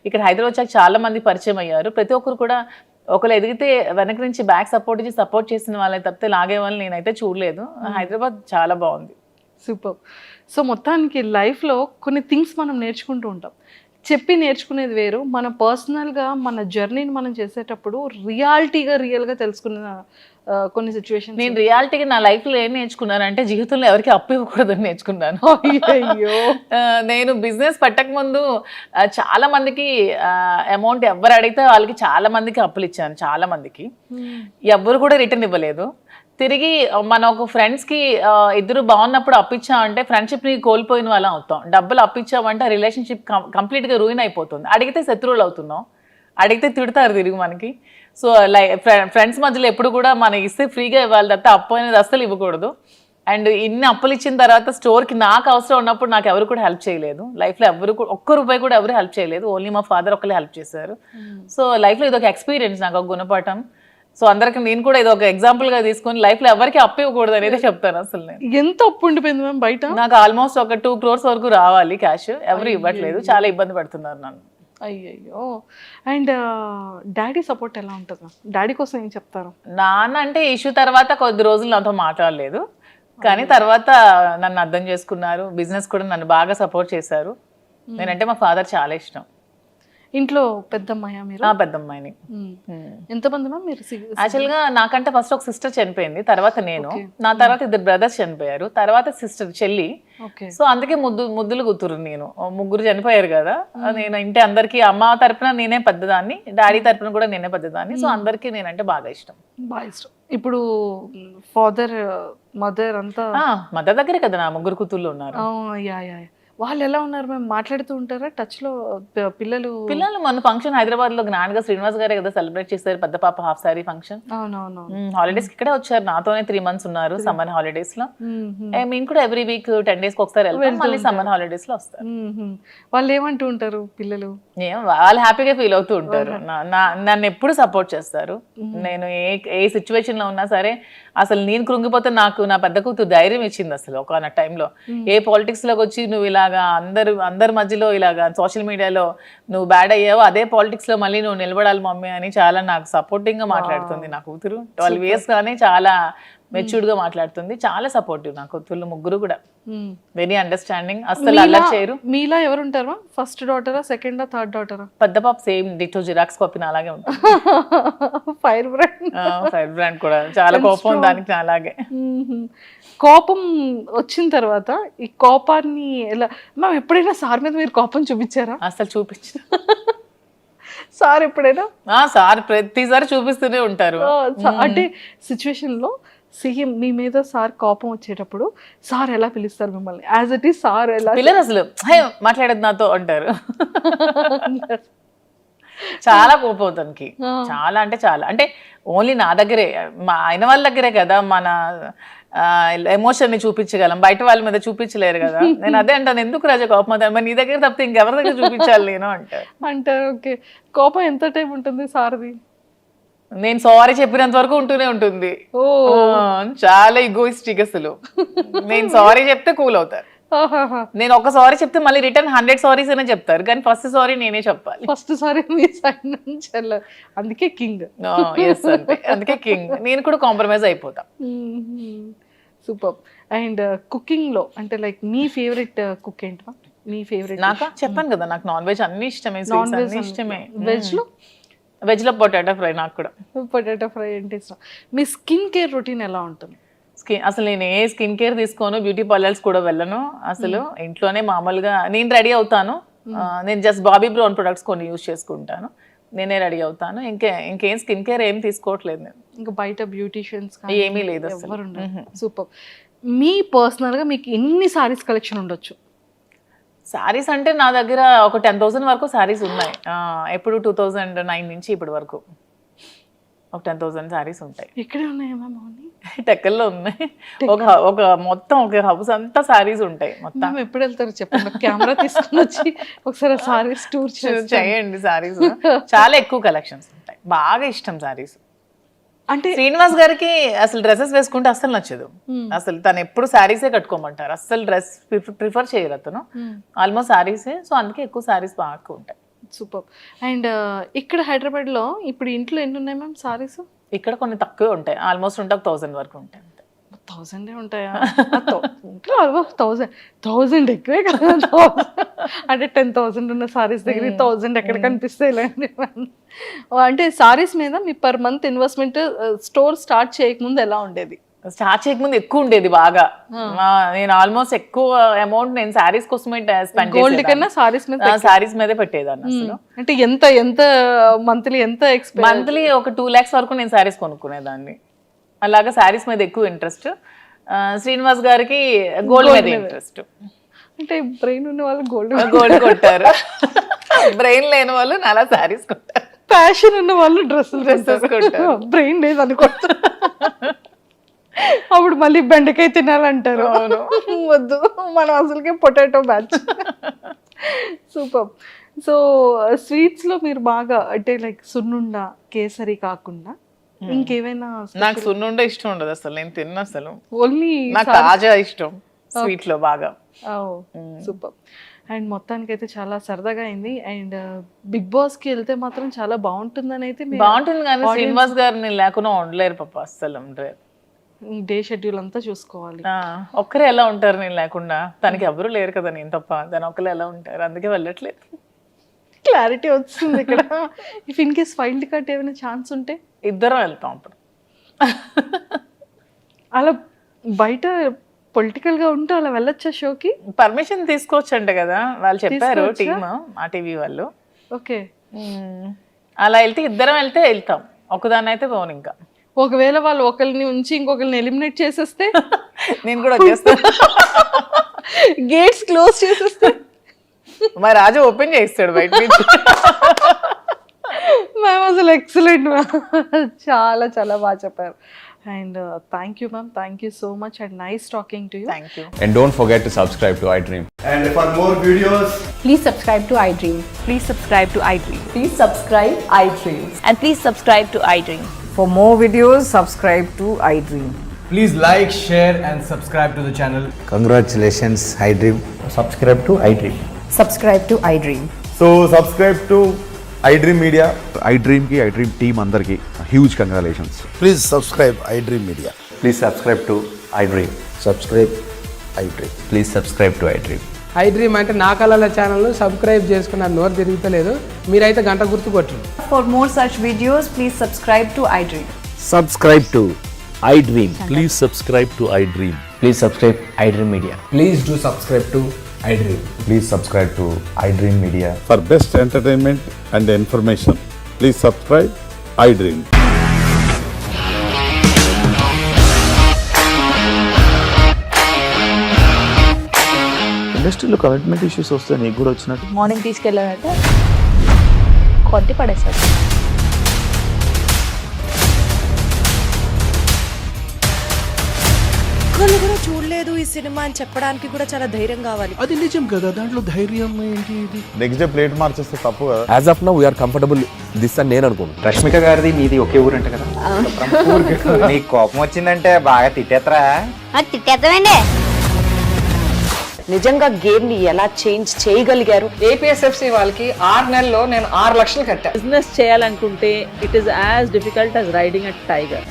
ఇక్కడ హైదరాబాద్ వచ్చాక చాలా మంది పరిచయం అయ్యారు. ప్రతి ఒక్కరు కూడా ఒకరు ఎదిగితే వెనక నుంచి బ్యాక్ సపోర్ట్ చేసిన వాళ్ళని తప్పితే లాగే వాళ్ళని నేనైతే చూడలేదు. హైదరాబాద్ చాలా బాగుంది. సూపర్. సో మొత్తానికి లైఫ్లో కొన్ని థింగ్స్ మనం నేర్చుకుంటూ ఉంటాం. చెప్పి నేర్చుకునేది వేరు, మన పర్సనల్గా మన జర్నీని మనం చేసేటప్పుడు రియల్గా తెలుసుకున్న కొన్ని సిచ్యువేషన్. నేను రియాలిటీగా నా లైఫ్లో ఏం నేర్చుకున్నానంటే జీవితంలో ఎవరికి అప్పు ఇవ్వకూడదని నేర్చుకున్నాను. నేను బిజినెస్ పెట్టక ముందు చాలా మందికి అమౌంట్ ఎవరు అడిగితే వాళ్ళకి చాలా మందికి అప్పులు ఇచ్చాను. చాలా మందికి ఎవరు కూడా రిటర్న్ ఇవ్వలేదు. తిరిగి మన ఒక ఫ్రెండ్స్కి ఇద్దరు బాగున్నప్పుడు అప్పించామంటే ఫ్రెండ్షిప్ని కోల్పోయిన వాళ్ళం అవుతాం. డబ్బులు అప్పించామంటే రిలేషన్షిప్ కంప్లీట్గా రూయిన్ అయిపోతుంది. అడిగితే శత్రువులు అవుతున్నాం, అడిగితే తిడతారు తిరిగి మనకి. సో ఫ్రెండ్స్ మధ్యలో ఎప్పుడు కూడా మనం ఇస్తే ఫ్రీగా ఇవ్వాలి తప్ప అప్పు అనేది అస్సలు ఇవ్వకూడదు. అండ్ ఇన్ని అప్పులు ఇచ్చిన తర్వాత స్టోర్కి నాకు అవసరం ఉన్నప్పుడు నాకు ఎవరు కూడా హెల్ప్ చేయలేదు. లైఫ్లో ఎవరు కూడా ₹1 కూడా ఎవరు హెల్ప్ చేయలేదు. ఓన్లీ మా ఫాదర్ ఒకళ్ళే హెల్ప్ చేశారు. సో లైఫ్లో ఇది ఒక ఎక్స్పీరియన్స్, నాకు ఒక గుణపాఠం. సో అందరికి నేను కూడా ఇది ఒక ఎగ్జాంపుల్ గా తీసుకొని లైఫ్ లో ఎవరికి అప్పు ఇవ్వకూడదు అనేది చెప్తాను. అసలు నేను ఎంత అప్పు ఉండిపోయింది బయట, నాకు ఆల్మోస్ట్ ఒక 2 crores వరకు రావాలి క్యాష్, ఎవరు ఇవ్వట్లేదు, చాలా ఇబ్బంది పడుతున్నారు నన్ను. అయ్యయ్యో. అండ్ డాడీ సపోర్ట్ ఎలా ఉంటుంది మ్యామ్? డాడీ కోసం ఏం చెప్తారు? నాన్న అంటే ఇష్యూ తర్వాత కొద్ది రోజులు నాతో మాట్లాడలేదు, కానీ తర్వాత నన్ను అర్థం చేసుకున్నారు. బిజినెస్ కూడా నన్ను బాగా సపోర్ట్ చేశారు. నేనంటే మా ఫాదర్ చాలా ఇష్టం. ఇంట్లో పెద్దమ్మాయా మీరు? పెద్దమ్మాయిని. ఎంతమంది మ్యామ్ మీరు? యాక్చువల్గా నాకంటే ఫస్ట్ ఒక సిస్టర్ చనిపోయింది, తర్వాత నేను, నా తర్వాత 2 బ్రదర్స్ చనిపోయారు, తర్వాత సిస్టర్ చెల్లి. ఓకే. సో అందుకే ముద్దులు కూతురు నేను. 3 చనిపోయారు కదా, నేను ఇంటి అందరికి అమ్మ తరపున నేనే పెద్దదాన్ని, డాడీ తరపున కూడా నేనే పెద్దదాన్ని. సో అందరికి నేనంటే బాగా ఇష్టం. బాగా ఇష్టం. ఇప్పుడు ఫాదర్ మదర్ అంతా మదర్ దగ్గరే కదా నా 3 కూతుర్లు ఉన్నారు. Yeah yeah. వాళ్ళు ఎలా ఉన్నారు మ్యామ్? మాట్లాడుతూ ఉంటారా టచ్ లో? పిల్లలు మొన్న ఫంక్షన్ హైదరాబాద్ లో గ్రాండ్ గా శ్రీనివాస్ గారే కదా సెలబ్రేట్ చేశారు, పెద్ద పాప హాఫ్ సారీ ఫంక్షన్. అవునవును. హాలిడేస్ ఇక్కడే వచ్చారు, నాతోనే 3 months ఉన్నారు సమ్మర్ హాలిడేస్ లో. మేము కూడా ఎవ్రీ వీక్ 10 days ఒకసారి వెళ్తాం, మళ్ళీ సమ్మర్ హాలిడేస్ లో వస్తారు. వాళ్ళు ఏమంటూ ఉంటారు పిల్లలు? వాళ్ళు హ్యాపీగా ఫీల్ అవుతూ ఉంటారు. నన్ను ఎప్పుడు సపోర్ట్ చేస్తారు. నేను ఏ సిచ్యువేషన్ లో ఉన్నా సరే, అసలు నేను కృంగిపోతే నాకు నా పెద్ద కూతురు ధైర్యం ఇచ్చింది. అసలు ఒక టైంలో ఏ పాలిటిక్స్ లోకి వచ్చి నువ్వు ఇలాగా అందరి మధ్యలో ఇలాగా సోషల్ మీడియాలో నువ్వు బ్యాడ్ అయ్యావు, అదే పాలిటిక్స్ లో మళ్ళీ నువ్వు నిలబడాలి మమ్మీ అని చాలా నాకు సపోర్టింగ్ గా మాట్లాడుతుంది నా కూతురు. 12 years గానే చాలా మెచ్యూర్డ్ గా మాట్లాడుతుంది, చాలా సపోర్టివ్. నా కూతుర్లు 3 కూడా వెరీ అండర్స్టాండింగ్, అసలు అల్లరి చేయరు. మీలా ఎవరు ఉంటారు? ఫస్ట్ డాటరా, సెకండా, థర్డ్ డాటరా? పెద్ద పాప సేమ్ డిటో జిరాక్స్ కాపీ అలాగే ఉంటుంది. ఫైర్ బ్రాండ్ కూడా చాలా కోపం దానికి అలాగే. కోపం వచ్చిన తర్వాత ఈ కోపాన్ని ఎలా మ్యామ్? ఎప్పుడైనా సార్ మీద మీరు కోపం చూపించారా? అసలు చూపించు. సార్ ఎప్పుడైనా? సార్ ప్రతిసారి చూపిస్తూనే ఉంటారు. అంటే సిచ్యువేషన్ లో సీఎం మీ మీద సార్ కోపం వచ్చేటప్పుడు సార్ ఎలా పిలుస్తారు మిమ్మల్ని? యాజ్ ఇట్ ఈస్ సార్ ఎలా పిల్లలు అసలు మాట్లాడేది నాతో అంటారు. చాలా కోపం తనకి, చాలా అంటే చాలా. అంటే ఓన్లీ నా దగ్గరే, మా ఆయన వాళ్ళ దగ్గరే కదా మన ఎమోషన్ ని చూపించగలం, బయట వాళ్ళ మీద చూపించలేరు కదా. నేను అదే అంటాను, ఎందుకు రాజా కోపం అవుతాను, మరి నీ దగ్గర తప్పితే ఇంకెవరి దగ్గర చూపించాలి నేను అంటారు. ఓకే. కోపం ఎంత టైం ఉంటుంది సార్ది? నేను సారీ చెప్పినంత వరకు ఉంటూనే ఉంటుంది. చాలా ఈగోయిస్టిక్ అసలు. నేను సారీ చెప్తే కూల్ అవుతారు. నేను ఒక సారీ చెప్తే మళ్ళీ రిటర్న్ 100 సారీస్ అనే చెప్తారు, కానీ ఫస్ట్ సారీ నేనే చెప్పాలి. ఫస్ట్ సారీ మీ సైడ్ నుంచి అందుకే కింగ్. అందుకే కింగ్. నేను కూడా కాంప్రమైజ్ అయిపోతా. సూపర్. అండ్ కుకింగ్ లో అంటే లైక్ మీ ఫేవరెట్ కుక్ ఏంటి? మీ ఫేవరెట్? నాకు చెప్పాను కదా, నాకు నాన్ వెజ్ అన్ని ఇష్టమే. నాన్ వెజ్ ఇష్టమే. వెజ్ లో పొటాటో ఫ్రై. నాకు కూడా పొటాటో ఫ్రై అంటే ఇష్టం. మీ స్కిన్ కేర్ రొటీన్ ఎలా ఉంటుంది? అసలు నేను ఏ స్కిన్ కేర్ తీసుకోను, బ్యూటీ పార్లర్స్ కూడా వెళ్ళను. అసలు ఇంట్లోనే మామూలుగా నేను రెడీ అవుతాను. నేను జస్ట్ బాబీ బ్రౌన్ ప్రొడక్ట్స్ కొన్ని యూజ్ చేసుకుంటాను, నేనే రెడీ అవుతాను. ఇంకేం స్కిన్ కేర్ ఏం తీసుకోవట్లేదు నేను. ఇంకా బయట బ్యూటీషియన్స్ ఏమీ లేదు అసలు. సూపర్. మీ పర్సనల్ గా మీకు ఎన్ని సారీస్ కలెక్షన్ ఉండొచ్చు? సారీస్ అంటే నా దగ్గర ఒక 10,000 వరకు సారీస్ ఉన్నాయి. ఎప్పుడు 2009 నుంచి ఇప్పటి వరకు ఒక 10,000 సారీస్ ఉంటాయి. ఇక్కడే ఉన్నాయా మ్యామ్? టెక్కల్లో ఉన్నాయి. ఒక మొత్తం ఒక హౌస్ అంతా సారీస్ ఉంటాయి మొత్తం. ఎప్పుడు వెళ్తారు చెప్పండి, కెమెరా తీసుకుని వచ్చి ఒకసారి సారీస్ టూర్ చేయండి. సారీస్ చాలా ఎక్కువ కలెక్షన్స్ ఉంటాయి, బాగా ఇష్టం సారీస్. అంటే శ్రీనివాస్ గారికి అసలు డ్రెస్సెస్ వేసుకుంటే అస్సలు నచ్చదు. అసలు తను ఎప్పుడు శారీసే కట్టుకోమంటారు, అస్సలు డ్రెస్ ప్రిఫర్ చేయరు అతను. ఆల్మోస్ట్ శారీసే. సో అందుకే ఎక్కువ శారీస్ బాగా ఉంటాయి. సూపర్. అండ్ ఇక్కడ హైదరాబాద్ లో ఇప్పుడు ఇంట్లో ఎన్ని ఉన్నాయి మ్యామ్ సారీస్? ఇక్కడ కొన్ని తక్కువే ఉంటాయి, ఆల్మోస్ట్ ఉంటే 1,000 వరకు ఉంటాయి. 1000 ఉంటాయా? 1000 ఎక్కువే కదా. అంటే 10,000 ఉన్న సారీస్ దగ్గర 1000 ఎక్కడ కనిపిస్తాయి? అంటే సారీస్ మీద మీ per month investment store start చేయకముందు ఎలా ఉండేది? స్టార్ట్ చేయకముందు ఎక్కువ ఉండేది బాగా. నేను ఆల్మోస్ట్ ఎక్కువ అమౌంట్ నేను సారీస్ కోసమే స్పెండ్ చేసేదాన్ని. గోల్డ్ కన్నా సారీస్ మీదే పెట్టేదాన్ని అసలు. అంటే ఎంత మంత్లీ మంత్లీ ఒక 2 lakhs వరకు నేను సారీస్ కొనుక్కునేదాన్ని. అలాగా సారీస్ మీద ఎక్కువ ఇంట్రెస్ట్. శ్రీనివాస్ గారికి గోల్డ్ మీద ఇంట్రెస్ట్. అంటే బ్రెయిన్ ఉన్న వాళ్ళు గోల్డ్ కొట్టారు, బ్రెయిన్ లేని వాళ్ళు అలా సారీస్ కొట్టారు. ప్యాషన్ ఉన్న వాళ్ళు డ్రెస్సెస్ కొట్టారు. బ్రెయిన్ లేదు అనుకుంటారు. అప్పుడు మళ్ళీ బెండకాయ తినాలంటారు. వద్దు, మనం అసలుకే potato batch. Super. So sweets లో మీరు బాగా అంటే లైక్ సున్నుండ, కేసరి కాకుండా ఇంకేమైనా? నాకు సున్నుండ ఇష్టం ఉండదు అసలు, నేను తిన్న అసలు. ఓన్లీ నాకు తాజా ఇష్టం స్వీట్ లో బాగా. సూపర్. అండ్ మొత్తానికైతే చాలా సరదాగా అయింది. అండ్ బిగ్ బాస్కి వెళ్తే మాత్రం చాలా బాగుంటుందని అయితే బాగుంటుంది కానీ శ్రీనివాస్ గారిని లేకుండా ఉండలేరు పాప, అస్సలు ఉండలేరు. డే షెడ్యూల్ అంతా చూసుకోవాలి. ఒక్కరే ఎలా ఉంటారు నేను లేకుండా? తనకి ఎవరు లేరు కదా నేను తప్ప, దాని ఒక్కరు ఎలా ఉంటారు, అందుకే వెళ్ళట్లేదు. క్లారిటీ వచ్చింది ఇక్కడ. If in case wild card ఏమైనా ఛాన్స్ ఉంటే ఇద్దరం వెళ్తాం అప్పుడు. అలా బయట పొలిటికల్ గా ఉంటే అలా వెళ్ళొచ్చా షోకి? పర్మిషన్ తీసుకోవచ్చంట కదా వాళ్ళు చెప్పారు, టీమ్ మా టీవీ వాళ్ళు. ఓకే, అలా వెళ్తే ఇద్దరం వెళ్తాం, ఒకదాన్ని అయితే పోను. ఇంకా ఒకవేళ వాళ్ళు ఒకరిని ఉంచి ఇంకొకరిని ఎలిమినేట్ చేసేస్తే నేను కూడా వచ్చేస్తాను. గేట్స్ క్లోజ్ చేసేస్తే మా రాజు ఓపెన్ చేస్తాడు బయట నుంచి. మ్యామ్ అసలు ఎక్సలెంట్ మ్యామ్, చాలా చాలా బాగా చెప్పారు. And thank you ma'am, thank you so much and nice talking to you. Thank you. And don't forget to subscribe to iDream. And for more videos, Please subscribe to iDream. Please subscribe to iDream. Please subscribe iDream. And please subscribe to iDream. For more videos, subscribe to iDream. please like, share, and subscribe to the channel. Congratulations, iDream. Subscribe to iDream. Subscribe to iDream. So subscribe to iDream Media. iDream ki iDream team andarki huge congratulations. Please subscribe iDream Media. Please subscribe to iDream. Subscribe iDream. Please subscribe to iDream. iDream అంటే నా కళల channel subscribe చేసుకున్న నోరు తిరుగుతలేదు, మీరైతే గంట గుర్తు కొట్టండి. For more such videos, please subscribe to iDream. Subscribe to iDream. Please subscribe to iDream. Please subscribe iDream Media. Please do subscribe to iDream. Please subscribe to iDream Media. For best entertainment and information, please subscribe iDream. ఇండస్ట్రీలో commitment issues వస్తే నీకు కూడా వచ్చినట్టు morning తీసుకెళ్ళాడంటే కొట్టి పడేశాడు. ఒక్కళ్ళు కూడా చూడలేదు ఈ సినిమా అని చెప్పడానికి కూడా చాలా ధైర్యం కావాలి. అది నిజం కదా, దాంట్లో ధైర్యం ఏంటి? నెక్స్ట్ డే ప్లేట్ మార్చేస్తే తప్పు కదా. As of now, we are comfortable this అని నేను అనుకుంటున్నాను. రష్మిక గారిది మీది ఒకే ఊరంట కదా? నీకు కోపం వచ్చిందంటే బాగా తిట్టేత్తరా? తిట్టేద్దామండి. నిజంగా గేమ్ ని ఎలా చేంజ్ చేయగలిగారు? APSFC వాళ్ళకి 6 నెలల్లో నేను 6 లక్షలు కట్టా. బిజినెస్ చేయాలనుకుంటే it is as difficult as riding a tiger.